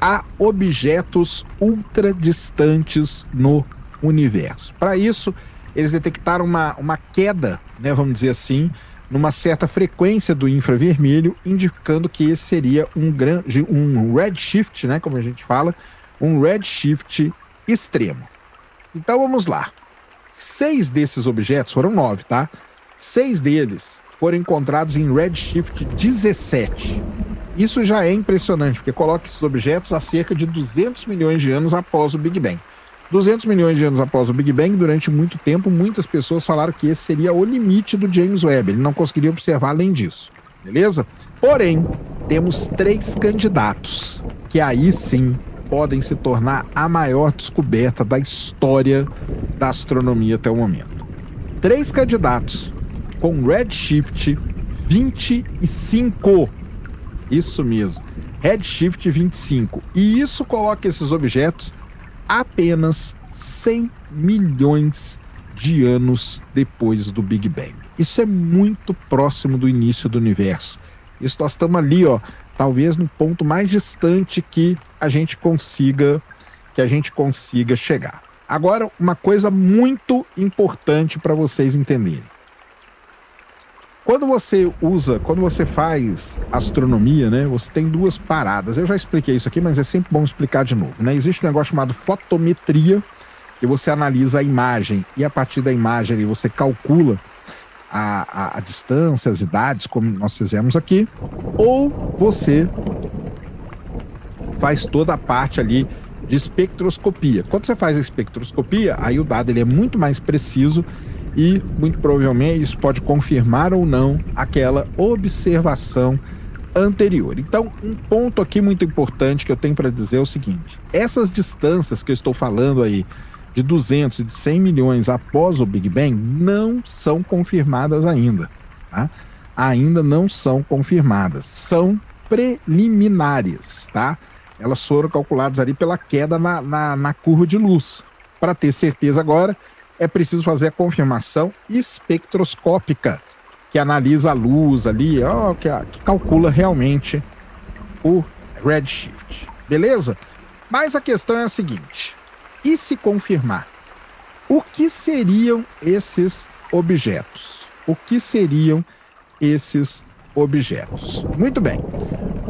a objetos ultradistantes no universo. Para isso, eles detectaram uma queda, né, vamos dizer assim, numa certa frequência do infravermelho, indicando que esse seria um redshift, né, como a gente fala, um redshift extremo. Então vamos lá. 6 desses objetos, foram 9, tá? 6 deles foram encontrados em redshift 17. Isso já é impressionante, porque coloca esses objetos a cerca de 200 milhões de anos após o Big Bang. 200 milhões de anos após o Big Bang, durante muito tempo, muitas pessoas falaram que esse seria o limite do James Webb. Ele não conseguiria observar além disso, beleza? Porém, temos 3 candidatos que aí sim podem se tornar a maior descoberta da história da astronomia até o momento. 3 candidatos com redshift 25. Isso mesmo, redshift 25. E isso coloca esses objetos apenas 100 milhões de anos depois do Big Bang. Isso é muito próximo do início do universo. Isso nós estamos ali, ó, talvez no ponto mais distante que a gente consiga chegar. Agora, uma coisa muito importante para vocês entenderem. Quando você faz astronomia, né, você tem 2 paradas. Eu já expliquei isso aqui, mas é sempre bom explicar de novo, né? Existe um negócio chamado fotometria, que você analisa a imagem e a partir da imagem ali você calcula a distância, as idades, como nós fizemos aqui, ou você faz toda a parte ali de espectroscopia. Quando você faz a espectroscopia, aí o dado ele é muito mais preciso e muito provavelmente isso pode confirmar ou não aquela observação anterior. Então, um ponto aqui muito importante que eu tenho para dizer é o seguinte: essas distâncias que eu estou falando aí, de 200 e de 100 milhões após o Big Bang, não são confirmadas ainda, tá? Ainda não são confirmadas, são preliminares, tá? Elas foram calculadas ali pela queda na curva de luz. Para ter certeza agora, é preciso fazer a confirmação espectroscópica, que analisa a luz ali, ó, que calcula realmente o redshift, beleza? Mas a questão é a seguinte: e se confirmar? O que seriam esses objetos? O que seriam esses objetos? Muito bem.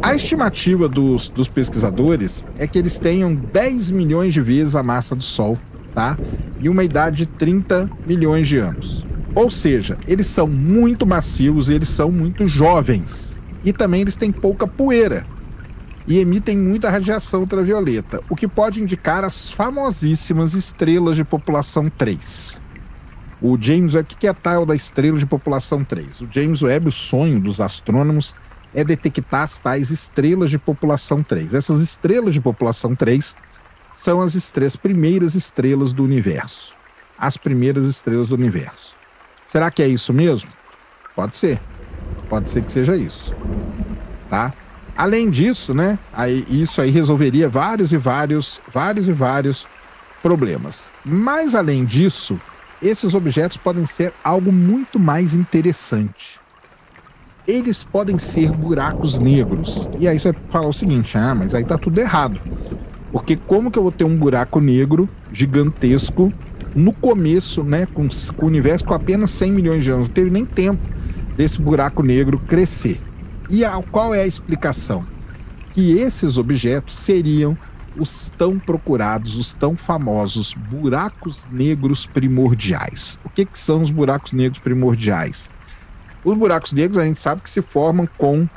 A estimativa dos pesquisadores é que eles tenham 10 milhões de vezes a massa do Sol, tá? E uma idade de 30 milhões de anos. Ou seja, eles são muito macios e eles são muito jovens. E também eles têm pouca poeira e emitem muita radiação ultravioleta, o que pode indicar as famosíssimas estrelas de população 3. O James Webb, o que é a tal da estrela de população 3? O James Webb, o sonho dos astrônomos é detectar as tais estrelas de população 3. Essas estrelas de população 3 são as primeiras estrelas do universo. As primeiras estrelas do universo. Será que é isso mesmo? Pode ser. Pode ser que seja isso. Tá? Além disso, né, isso aí resolveria vários problemas. Mas além disso, esses objetos podem ser algo muito mais interessante. Eles podem ser buracos negros. E aí você vai falar o seguinte: mas aí tá tudo errado. Porque como que eu vou ter um buraco negro gigantesco no começo, né, com o universo com apenas 100 milhões de anos? Não teve nem tempo desse buraco negro crescer. E qual é a explicação? Que esses objetos seriam os tão procurados, os tão famosos buracos negros primordiais. O que são os buracos negros primordiais? Os buracos negros a gente sabe que se formam com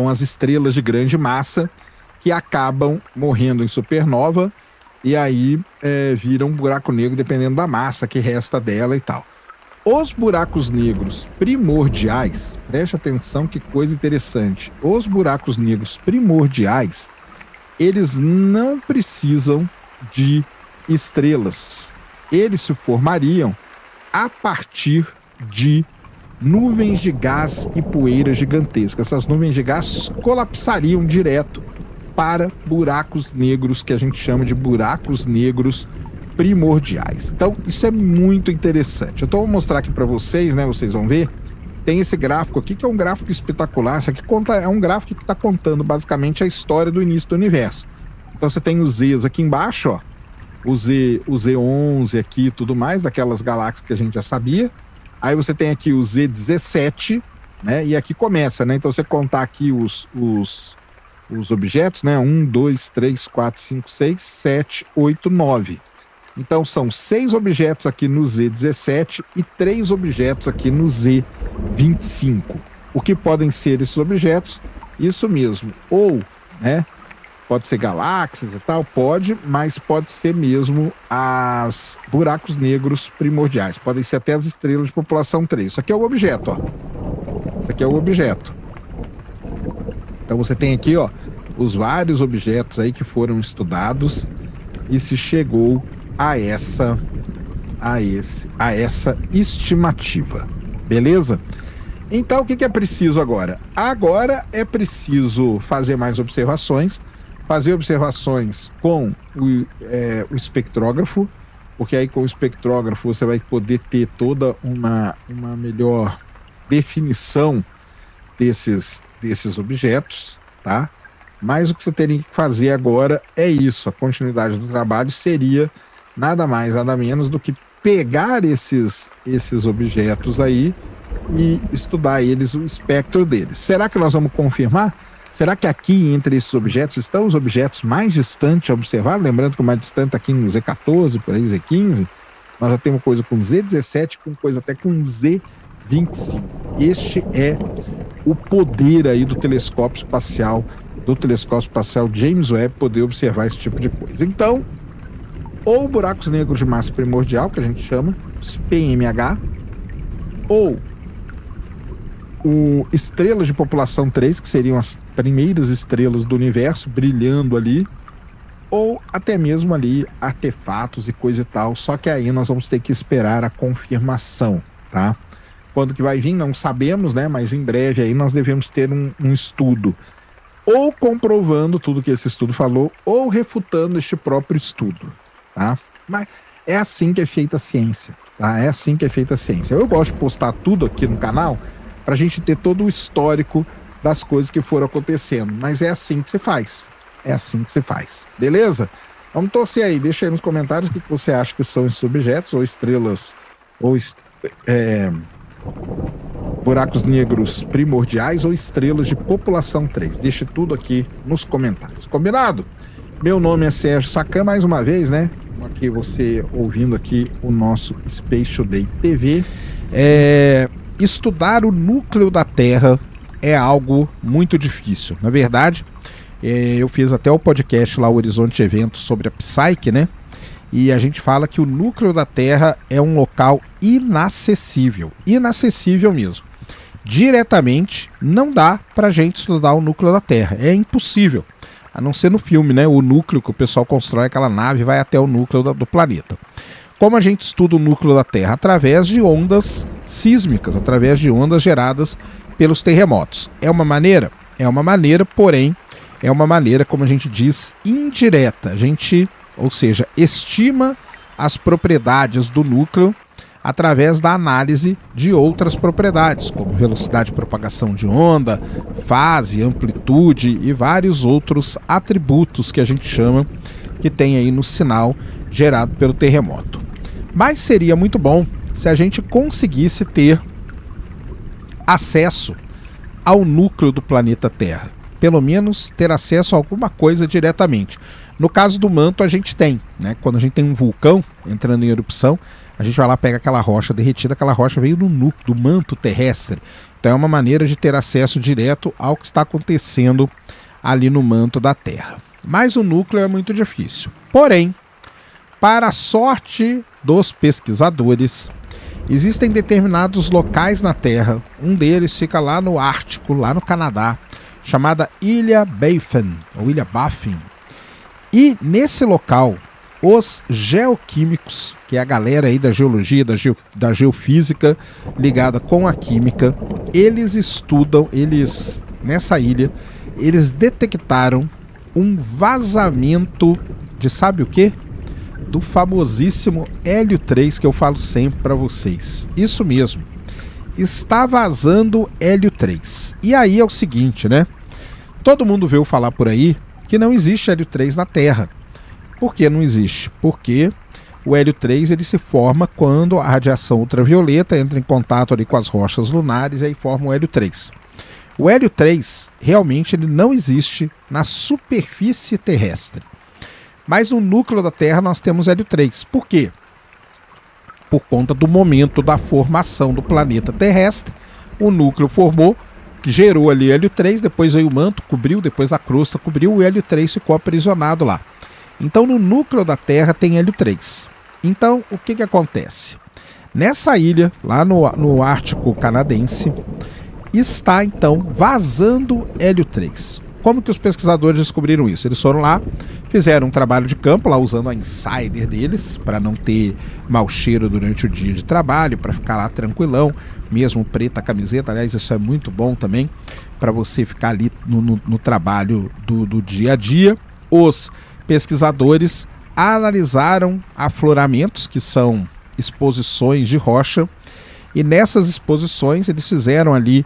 as estrelas de grande massa que acabam morrendo em supernova e aí viram um buraco negro dependendo da massa que resta dela e tal. Os buracos negros primordiais, preste atenção que coisa interessante, os buracos negros primordiais, eles não precisam de estrelas. Eles se formariam a partir de nuvens de gás e poeira gigantescas. Essas nuvens de gás colapsariam direto para buracos negros, que a gente chama de buracos negros primordiais. Então, isso é muito interessante. Então, eu vou mostrar aqui para vocês, né? Vocês vão ver. Tem esse gráfico aqui, que é um gráfico espetacular. Isso aqui é um gráfico que está contando basicamente a história do início do universo. Então, você tem os Zs aqui embaixo, ó. O Z11 aqui e tudo mais, daquelas galáxias que a gente já sabia. Aí você tem aqui o Z17, né? E aqui começa, né? Então, você contar aqui os objetos, né? 1, 2, 3, 4, 5, 6, 7, 8, 9. Então são 6 objetos aqui no Z17 e 3 objetos aqui no Z25. O que podem ser esses objetos? Isso mesmo, ou, né, Pode ser galáxias e tal, pode, mas pode ser mesmo as buracos negros primordiais. Podem ser até as estrelas de população 3. Isso aqui é o objeto, ó. Isso aqui é o objeto. Então você tem aqui, ó, os vários objetos aí que foram estudados e se chegou a essa estimativa. Beleza? Então o que é preciso agora? Agora é preciso fazer mais observações. Fazer observações com o espectrógrafo, porque aí com o espectrógrafo você vai poder ter toda uma melhor definição desses objetos, tá? Mas o que você teria que fazer agora é isso. A continuidade do trabalho seria nada mais, nada menos do que pegar esses objetos aí e estudar eles, o espectro deles. Será que nós vamos confirmar? Será que aqui entre esses objetos estão os objetos mais distantes a observar? Lembrando que o mais distante está aqui no Z14, por aí Z15. Nós já temos coisa com Z17, com coisa até com Z25. Este é o poder aí do telescópio espacial James Webb, poder observar esse tipo de coisa. Então, ou buracos negros de massa primordial, que a gente chama, os PMH, ou estrelas de população 3, que seriam as primeiras estrelas do universo brilhando ali, ou até mesmo ali artefatos e coisa e tal, só que aí nós vamos ter que esperar a confirmação, tá? Quando que vai vir, não sabemos, né? Mas em breve aí nós devemos ter um estudo, ou comprovando tudo que esse estudo falou, ou refutando este próprio estudo, tá? Mas é assim que é feita a ciência, tá? É assim que é feita a ciência. Eu gosto de postar tudo aqui no canal, para a gente ter todo o histórico das coisas que foram acontecendo. Mas é assim que se faz. É assim que se faz. Beleza? Vamos torcer aí. Deixa aí nos comentários o que você acha que são esses objetos, ou estrelas, ou buracos negros primordiais, ou estrelas de população 3. Deixa tudo aqui nos comentários. Combinado? Meu nome é Sérgio Sacam, mais uma vez, né? Aqui você ouvindo aqui o nosso Space Today TV. Estudar o núcleo da Terra é algo muito difícil. Na verdade, eu fiz até o podcast lá, o Horizonte Eventos, sobre a Psyche, né? E a gente fala que o núcleo da Terra é um local inacessível. Inacessível mesmo. Diretamente, não dá pra gente estudar o núcleo da Terra. É impossível. A não ser no filme, né? O núcleo que o pessoal constrói, aquela nave, vai até o núcleo do planeta. Como a gente estuda o núcleo da Terra? Através de ondas sísmicas, através de ondas geradas pelos terremotos. É uma maneira? É uma maneira, porém, é uma maneira, como a gente diz, indireta. A gente, ou seja, estima as propriedades do núcleo através da análise de outras propriedades, como velocidade de propagação de onda, fase, amplitude e vários outros atributos que a gente chama que tem aí no sinal gerado pelo terremoto. Mas seria muito bom se a gente conseguisse ter acesso ao núcleo do planeta Terra. Pelo menos ter acesso a alguma coisa diretamente. No caso do manto a gente tem, né? Quando a gente tem um vulcão entrando em erupção, a gente vai lá, pega aquela rocha derretida, aquela rocha veio do núcleo, do manto terrestre. Então é uma maneira de ter acesso direto ao que está acontecendo ali no manto da Terra. Mas o núcleo é muito difícil. Porém, para a sorte dos pesquisadores, existem determinados locais na Terra, um deles fica lá no Ártico, lá no Canadá, chamada Ilha Baffin, ou Ilha Baffin. E nesse local, os geoquímicos, que é a galera aí da geologia, da geofísica ligada com a química, eles estudam, nessa ilha, eles detectaram um vazamento de sabe o quê? Do famosíssimo hélio 3 que eu falo sempre para vocês. Isso mesmo. Está vazando hélio 3. E aí é o seguinte, né? Todo mundo veio falar por aí que não existe hélio 3 na Terra. Por que não existe? Porque o hélio 3 ele se forma quando a radiação ultravioleta entra em contato ali com as rochas lunares e aí forma o hélio 3. O hélio 3 realmente ele não existe na superfície terrestre. Mas no núcleo da Terra nós temos hélio 3. Por quê? Por conta do momento da formação do planeta terrestre, o núcleo formou, que gerou ali hélio 3, depois veio o manto, cobriu, depois a crosta cobriu, o hélio 3 ficou aprisionado lá. Então no núcleo da Terra tem hélio 3. Então o que acontece? Nessa ilha, lá no Ártico canadense, está então vazando hélio 3. Como que os pesquisadores descobriram isso? Eles foram lá, fizeram um trabalho de campo, lá usando a Insider deles, para não ter mau cheiro durante o dia de trabalho, para ficar lá tranquilão, mesmo preta a camiseta. Aliás, isso é muito bom também, para você ficar ali no trabalho do dia a dia. Os pesquisadores analisaram afloramentos, que são exposições de rocha, e nessas exposições eles fizeram ali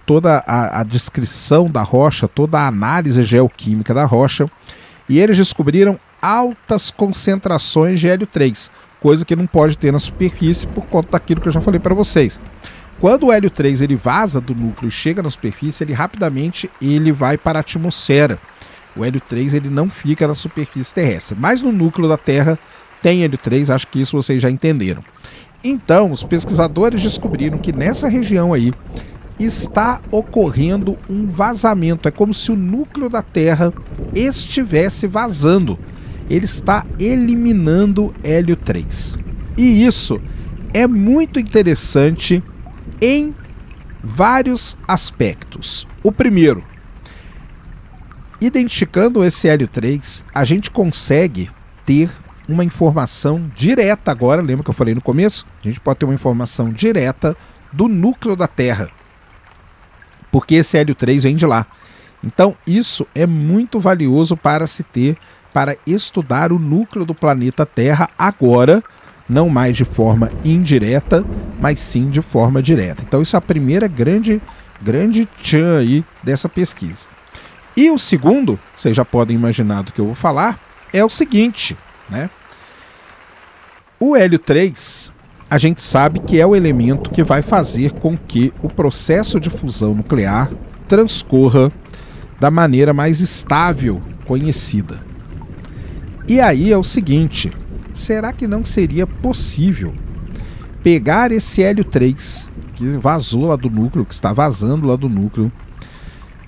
toda a descrição da rocha, toda a análise geoquímica da rocha, e eles descobriram altas concentrações de hélio 3, coisa que não pode ter na superfície por conta daquilo que eu já falei para vocês. Quando o hélio 3 ele vaza do núcleo e chega na superfície, ele rapidamente vai para a atmosfera. O hélio 3 ele não fica na superfície terrestre, mas no núcleo da Terra tem hélio 3, acho que isso vocês já entenderam. Então, os pesquisadores descobriram que nessa região aí está ocorrendo um vazamento. É como se o núcleo da Terra estivesse vazando. Ele está eliminando hélio 3. E isso é muito interessante em vários aspectos. O primeiro, identificando esse hélio 3, a gente consegue ter uma informação direta agora, lembra que eu falei no começo? A gente pode ter uma informação direta do núcleo da Terra, porque esse hélio 3 vem de lá. Então isso é muito valioso para se ter, para estudar o núcleo do planeta Terra agora, não mais de forma indireta, mas sim de forma direta. Então isso é a primeira grande tchan aí dessa pesquisa. E o segundo, vocês já podem imaginar do que eu vou falar, é o seguinte, né? O hélio 3, a gente sabe que é o elemento que vai fazer com que o processo de fusão nuclear transcorra da maneira mais estável conhecida. E aí é o seguinte, será que não seria possível pegar esse hélio 3, que vazou lá do núcleo, que está vazando lá do núcleo,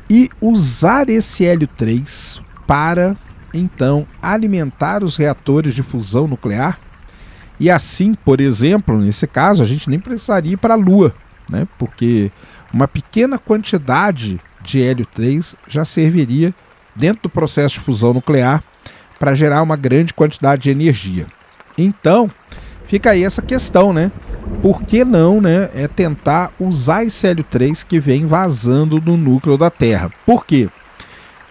e usar esse hélio 3 para, então, alimentar os reatores de fusão nuclear? E assim, por exemplo, nesse caso, a gente nem precisaria ir para a Lua, né? Porque uma pequena quantidade de hélio 3 já serviria, dentro do processo de fusão nuclear, para gerar uma grande quantidade de energia. Então, fica aí essa questão, né? Por que não, né, tentar usar esse hélio 3 que vem vazando do núcleo da Terra? Por quê?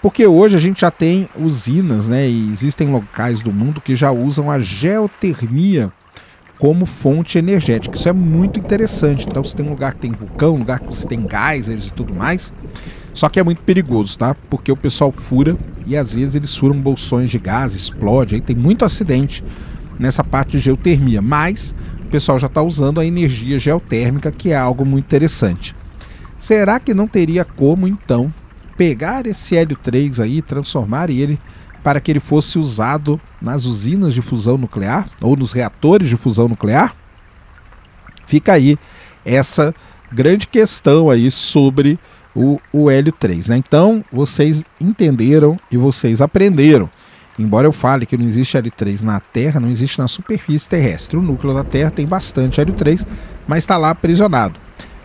Porque hoje a gente já tem usinas, né, e existem locais do mundo que já usam a geotermia como fonte energética. Isso é muito interessante. Então você tem um lugar que tem vulcão, um lugar que você tem geysers e tudo mais. Só que é muito perigoso, tá? Porque o pessoal fura e às vezes eles furam bolsões de gás, explode, aí tem muito acidente nessa parte de geotermia. Mas o pessoal já está usando a energia geotérmica, que é algo muito interessante. Será que não teria como, então, pegar esse hélio 3 aí e transformar ele para que ele fosse usado nas usinas de fusão nuclear ou nos reatores de fusão nuclear? Fica aí essa grande questão aí sobre o hélio 3, né? Então, vocês entenderam e vocês aprenderam. Embora eu fale que não existe hélio 3 na Terra, não existe na superfície terrestre. O núcleo da Terra tem bastante hélio 3, mas está lá aprisionado.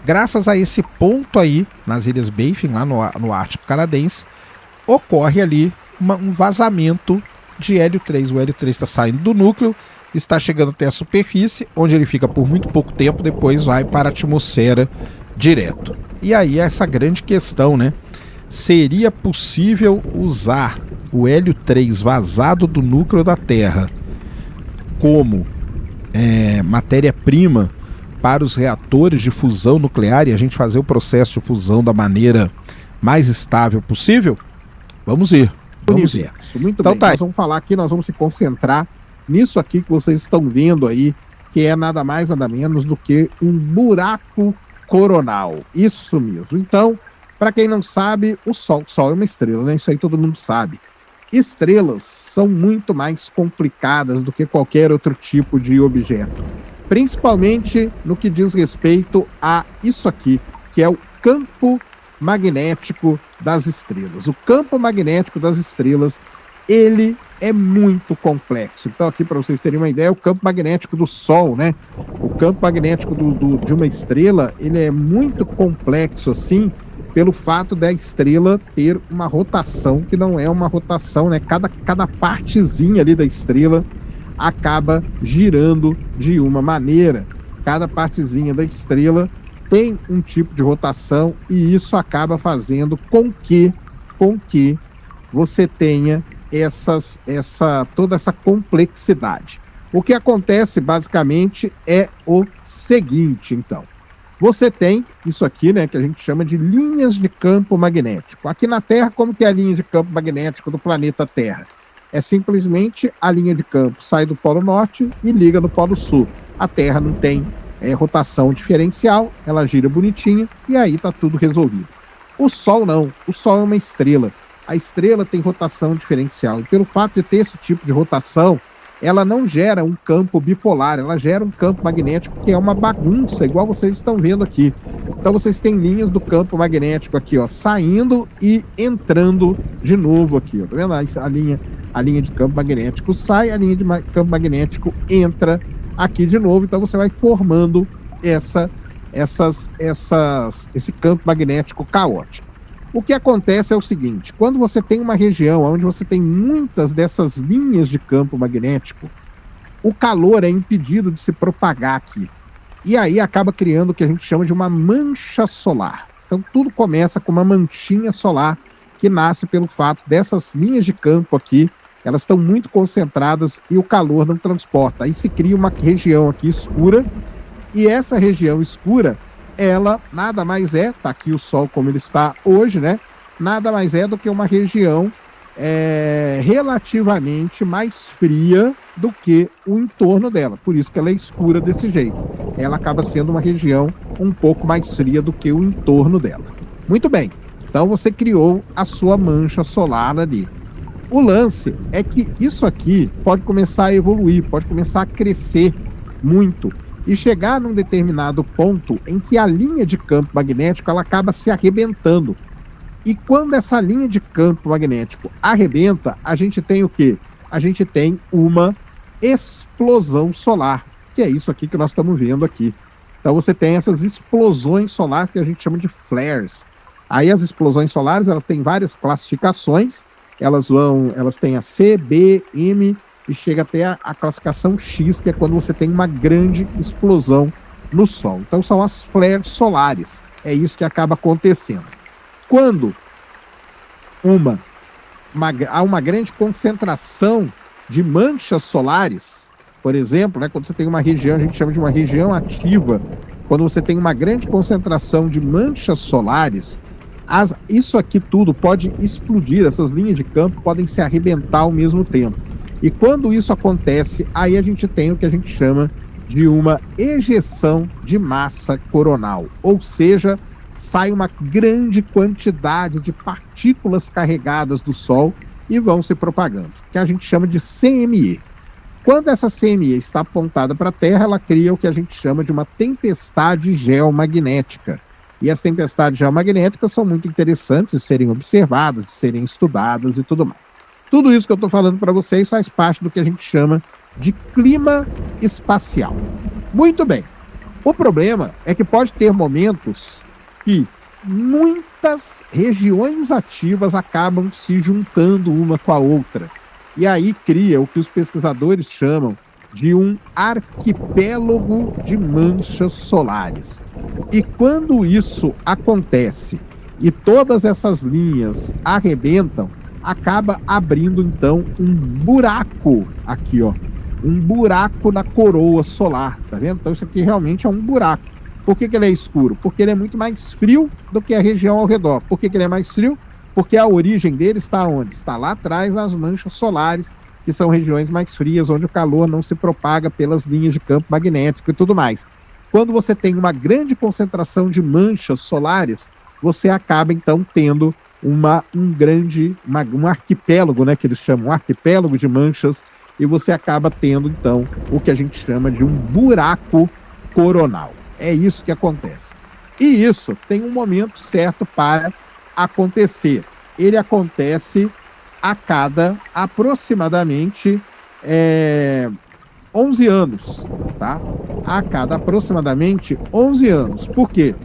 Graças a esse ponto aí, nas Ilhas Baffin, lá no Ártico canadense, ocorre ali um vazamento de hélio 3. O hélio 3 está saindo do núcleo, está chegando até a superfície, onde ele fica por muito pouco tempo, depois vai para a atmosfera direto. E aí essa grande questão, né? Seria possível usar o hélio 3 vazado do núcleo da Terra como matéria-prima para os reatores de fusão nuclear e a gente fazer o processo de fusão da maneira mais estável possível? Vamos ver. Vamos ver. Muito então, bem. tá. Nós vamos falar aqui, nós vamos se concentrar nisso aqui que vocês estão vendo aí, que é nada mais, nada menos do que um buraco coronal. Isso mesmo. Então, para quem não sabe, o Sol é uma estrela, né? Isso aí todo mundo sabe. Estrelas são muito mais complicadas do que qualquer outro tipo de objeto. Principalmente no que diz respeito a isso aqui, que é o campo magnético das estrelas. O campo magnético das estrelas, ele é muito complexo. Então, aqui para vocês terem uma ideia, o campo magnético do Sol, né? O campo magnético de uma estrela, ele é muito complexo, assim, pelo fato da estrela ter uma rotação que não é uma rotação, né? Cada partezinha ali da estrela acaba girando de uma maneira. Cada partezinha da estrela tem um tipo de rotação e isso acaba fazendo com que você tenha toda essa complexidade. O que acontece basicamente é o seguinte, então. Você tem isso aqui, né, que a gente chama de linhas de campo magnético. Aqui na Terra, como que é a linha de campo magnético do planeta Terra? É simplesmente a linha de campo sai do Polo Norte e liga no Polo Sul. A Terra não tem rotação diferencial, ela gira bonitinha e aí está tudo resolvido. O Sol não, o Sol é uma estrela. A estrela tem rotação diferencial e pelo fato de ter esse tipo de rotação, ela não gera um campo bipolar, ela gera um campo magnético que é uma bagunça, igual vocês estão vendo aqui. Então vocês têm linhas do campo magnético aqui, ó, saindo e entrando de novo aqui, ó. Tá vendo? A linha de campo magnético sai, a linha de campo magnético entra aqui de novo, então você vai formando esse campo magnético caótico. O que acontece é o seguinte, quando você tem uma região onde você tem muitas dessas linhas de campo magnético, o calor é impedido de se propagar aqui. E aí acaba criando o que a gente chama de uma mancha solar. Então tudo começa com uma manchinha solar que nasce pelo fato dessas linhas de campo aqui, elas estão muito concentradas e o calor não transporta. Aí se cria uma região aqui escura, e essa região escura, ela nada mais tá aqui o Sol como ele está hoje, né? Nada mais é do que uma região relativamente mais fria do que o entorno dela. Por isso que ela é escura desse jeito. Ela acaba sendo uma região um pouco mais fria do que o entorno dela. Muito bem. Então você criou a sua mancha solar ali. O lance é que isso aqui pode começar a evoluir, pode começar a crescer muito e chegar num determinado ponto em que a linha de campo magnético ela acaba se arrebentando. E quando essa linha de campo magnético arrebenta, a gente tem o quê? A gente tem uma explosão solar, que é isso aqui que nós estamos vendo aqui. Então você tem essas explosões solares que a gente chama de flares. Aí as explosões solares, elas têm várias classificações, elas têm a C, B, M e chega até a classificação X, que é quando você tem uma grande explosão no Sol. Então são as flares solares. É isso que acaba acontecendo. Quando há uma grande concentração de manchas solares, por exemplo, né, quando você tem uma região, a gente chama de uma região ativa, quando você tem uma grande concentração de manchas solares, isso aqui tudo pode explodir, essas linhas de campo podem se arrebentar ao mesmo tempo. E quando isso acontece, aí a gente tem o que a gente chama de uma ejeção de massa coronal, ou seja, sai uma grande quantidade de partículas carregadas do Sol e vão se propagando, que a gente chama de CME. Quando essa CME está apontada para a Terra, ela cria o que a gente chama de uma tempestade geomagnética. E as tempestades geomagnéticas são muito interessantes de serem observadas, de serem estudadas e tudo mais. Tudo isso que eu estou falando para vocês faz parte do que a gente chama de clima espacial. Muito bem. O problema é que pode ter momentos que muitas regiões ativas acabam se juntando uma com a outra. E aí cria o que os pesquisadores chamam de um arquipélago de manchas solares. E quando isso acontece e todas essas linhas arrebentam, acaba abrindo então um buraco aqui, ó, um buraco na coroa solar, tá vendo? Então isso aqui realmente é um buraco. Por que ele é escuro? Porque ele é muito mais frio do que a região ao redor. Por que ele é mais frio? Porque a origem dele está onde? Está lá atrás nas manchas solares, que são regiões mais frias, onde o calor não se propaga pelas linhas de campo magnético e tudo mais. Quando você tem uma grande concentração de manchas solares, você acaba então tendo um arquipélago, né, que eles chamam, um arquipélago de manchas, e você acaba tendo então o que a gente chama de um buraco coronal. É isso que acontece. E isso tem um momento certo para acontecer. Ele acontece a cada aproximadamente 11 anos, tá? A cada aproximadamente 11 anos. Por quê?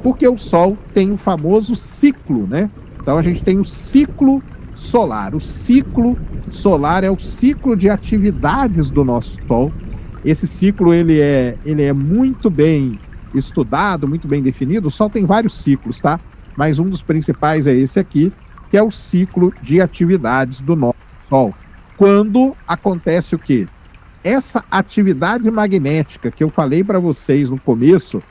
Porque o Sol tem o famoso ciclo, né? Então a gente tem o ciclo solar. O ciclo solar é o ciclo de atividades do nosso Sol. Esse ciclo ele é muito bem estudado, muito bem definido. O Sol tem vários ciclos, tá? Mas um dos principais é esse aqui, que é o ciclo de atividades do nosso Sol. Quando acontece o quê? Essa atividade magnética que eu falei para vocês no começo,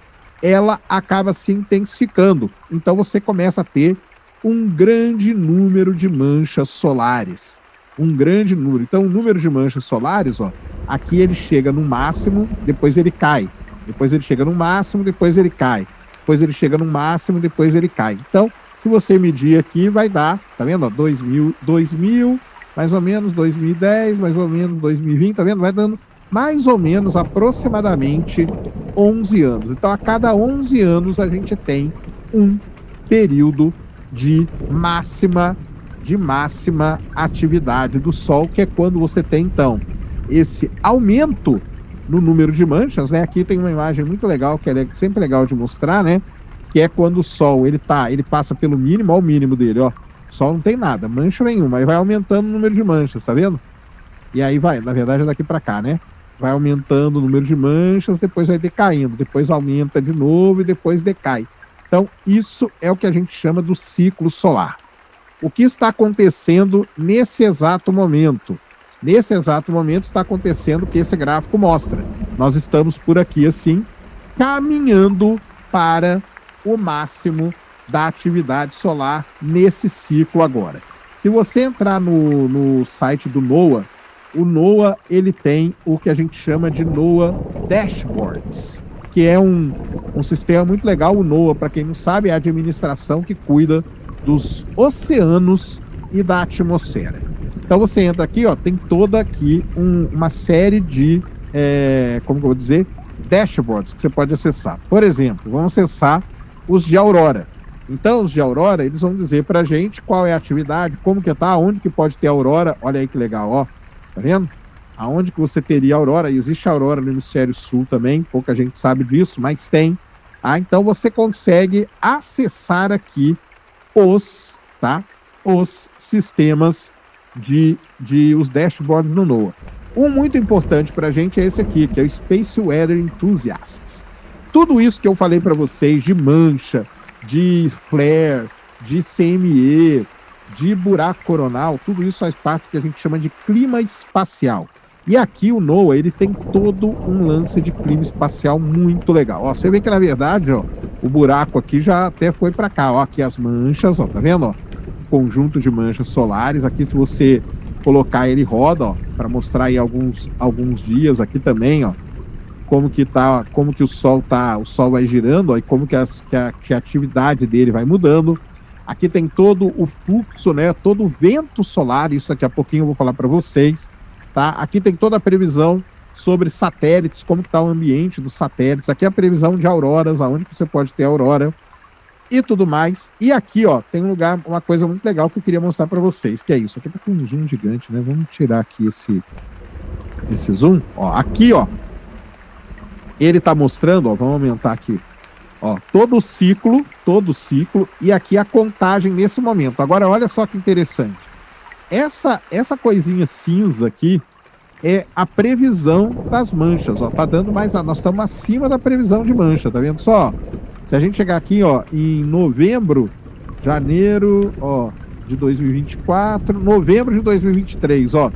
ela acaba se intensificando. Então você começa a ter um grande número de manchas solares. Um grande número. Então o número de manchas solares, ó, aqui ele chega no máximo, depois ele cai. Depois ele chega no máximo, depois ele cai. Depois ele chega no máximo, depois ele cai. Então, se você medir aqui, vai dar, tá vendo? Ó, 2000, mais ou menos 2010, mais ou menos 2020, tá vendo? Vai dando mais ou menos aproximadamente 11 anos. Então, a cada 11 anos a gente tem um período de máxima atividade do Sol, que é quando você tem, então, esse aumento no número de manchas, né? Aqui tem uma imagem muito legal, que é sempre legal de mostrar, né? Que é quando o Sol, ele passa pelo mínimo, ó, o mínimo dele, ó. O Sol não tem nada, mancha nenhuma, aí vai aumentando o número de manchas, tá vendo? E aí vai, na verdade é daqui para cá, né? Vai aumentando o número de manchas, depois vai decaindo, depois aumenta de novo e depois decai. Então, isso é o que a gente chama do ciclo solar. O que está acontecendo nesse exato momento? Nesse exato momento está acontecendo o que esse gráfico mostra. Nós estamos por aqui, assim, caminhando para o máximo da atividade solar nesse ciclo agora. Se você entrar no site do NOAA, o NOAA ele tem o que a gente chama de NOAA Dashboards, que é um sistema muito legal. O NOAA, para quem não sabe, é a administração que cuida dos oceanos e da atmosfera. Então você entra aqui, ó, tem toda aqui uma série de, como que eu vou dizer, dashboards que você pode acessar. Por exemplo, vamos acessar os de aurora. Então, os de aurora, eles vão dizer pra gente qual é a atividade, como que tá, onde que pode ter aurora. Olha aí que legal, ó. Tá vendo? Aonde que você teria aurora? E existe aurora no hemisfério sul também, pouca gente sabe disso, mas tem. Então você consegue acessar aqui os sistemas os dashboards do NOAA. Um muito importante para a gente é esse aqui, que é o Space Weather Enthusiasts. Tudo isso que eu falei para vocês de mancha, de flare, de CME, de buraco coronal, tudo isso faz parte do que a gente chama de clima espacial. E aqui o NOAA, ele tem todo um lance de clima espacial muito legal. Ó, você vê que na verdade, ó, o buraco aqui já até foi para cá, ó, aqui as manchas, ó, tá vendo, ó? Conjunto de manchas solares. Aqui, se você colocar, ele roda, ó, para mostrar aí alguns dias aqui também, ó, como que o Sol vai girando, ó, e como que a atividade dele vai mudando. Aqui tem todo o fluxo, né, todo o vento solar, isso daqui a pouquinho eu vou falar para vocês, tá? Aqui tem toda a previsão sobre satélites, como que tá o ambiente dos satélites. Aqui é a previsão de auroras, aonde que você pode ter aurora e tudo mais. E aqui, ó, tem uma coisa muito legal que eu queria mostrar para vocês, que é isso. Aqui tá com um zoom gigante, né? Vamos tirar aqui esse zoom. Ó, aqui, ó, ele tá mostrando, ó, vamos aumentar aqui, ó, todo o ciclo, e aqui a contagem nesse momento. Agora, olha só que interessante. Essa coisinha cinza aqui é a previsão das manchas, ó. Tá dando mais, nós estamos acima da previsão de mancha, tá vendo só? Se a gente chegar aqui, ó, em janeiro, ó, de 2024, novembro de 2023, ó,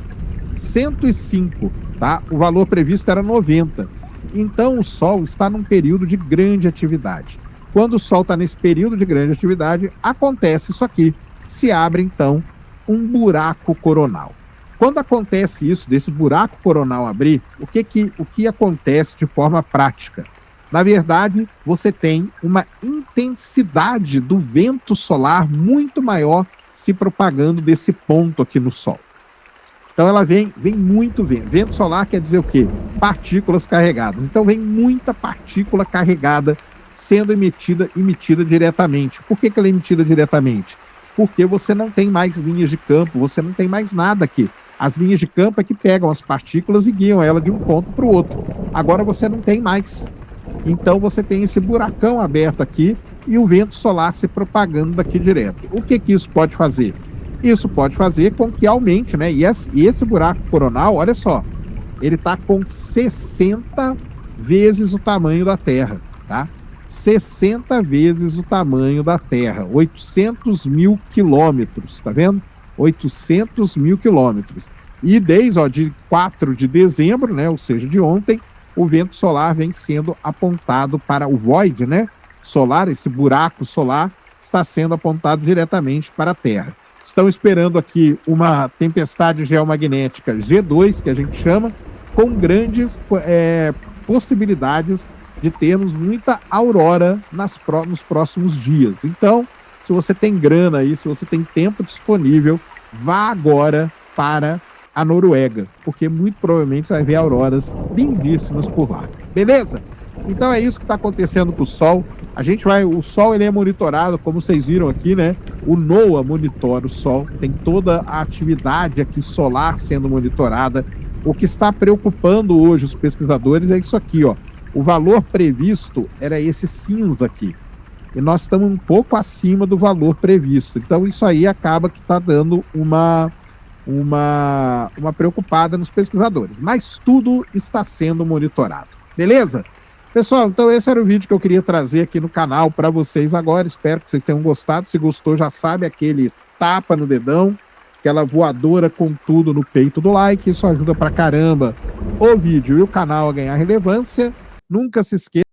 105, tá? O valor previsto era 90. Então o Sol está num período de grande atividade. Quando o Sol está nesse período de grande atividade, acontece isso aqui. Se abre, então, um buraco coronal. Quando acontece isso, desse buraco coronal abrir, o que acontece de forma prática? Na verdade, você tem uma intensidade do vento solar muito maior se propagando desse ponto aqui no Sol. Então ela vem muito vento. Vento solar quer dizer o quê? Partículas carregadas. Então vem muita partícula carregada sendo emitida diretamente. Por que ela é emitida diretamente? Porque você não tem mais linhas de campo, você não tem mais nada aqui. As linhas de campo é que pegam as partículas e guiam ela de um ponto para o outro. Agora você não tem mais. Então você tem esse buracão aberto aqui e o vento solar se propagando daqui direto. O que isso pode fazer? Isso pode fazer com que aumente, né? E esse buraco coronal, olha só, ele está com 60 vezes o tamanho da Terra, tá? 60 vezes o tamanho da Terra, 800 mil quilômetros, tá vendo? 800 mil quilômetros. E desde de 4 de dezembro, né, ou seja, de ontem, o vento solar vem sendo apontado para o void, né, solar, esse buraco solar está sendo apontado diretamente para a Terra. Estão esperando aqui uma tempestade geomagnética G2, que a gente chama, com grandes possibilidades de termos muita aurora nos próximos dias. Então, se você tem grana aí, se você tem tempo disponível, vá agora para a Noruega, porque muito provavelmente você vai ver auroras lindíssimas por lá. Beleza? Então é isso que está acontecendo com o Sol. O Sol ele é monitorado, como vocês viram aqui, né? O NOAA monitora o Sol, tem toda a atividade aqui solar sendo monitorada. O que está preocupando hoje os pesquisadores é isso aqui, ó. O valor previsto era esse cinza aqui. E nós estamos um pouco acima do valor previsto. Então isso aí acaba que está dando uma preocupada nos pesquisadores. Mas tudo está sendo monitorado. Beleza? Pessoal, então esse era o vídeo que eu queria trazer aqui no canal para vocês agora. Espero que vocês tenham gostado. Se gostou, já sabe, aquele tapa no dedão, aquela voadora com tudo no peito do like. Isso ajuda pra caramba o vídeo e o canal a ganhar relevância. Nunca se esqueça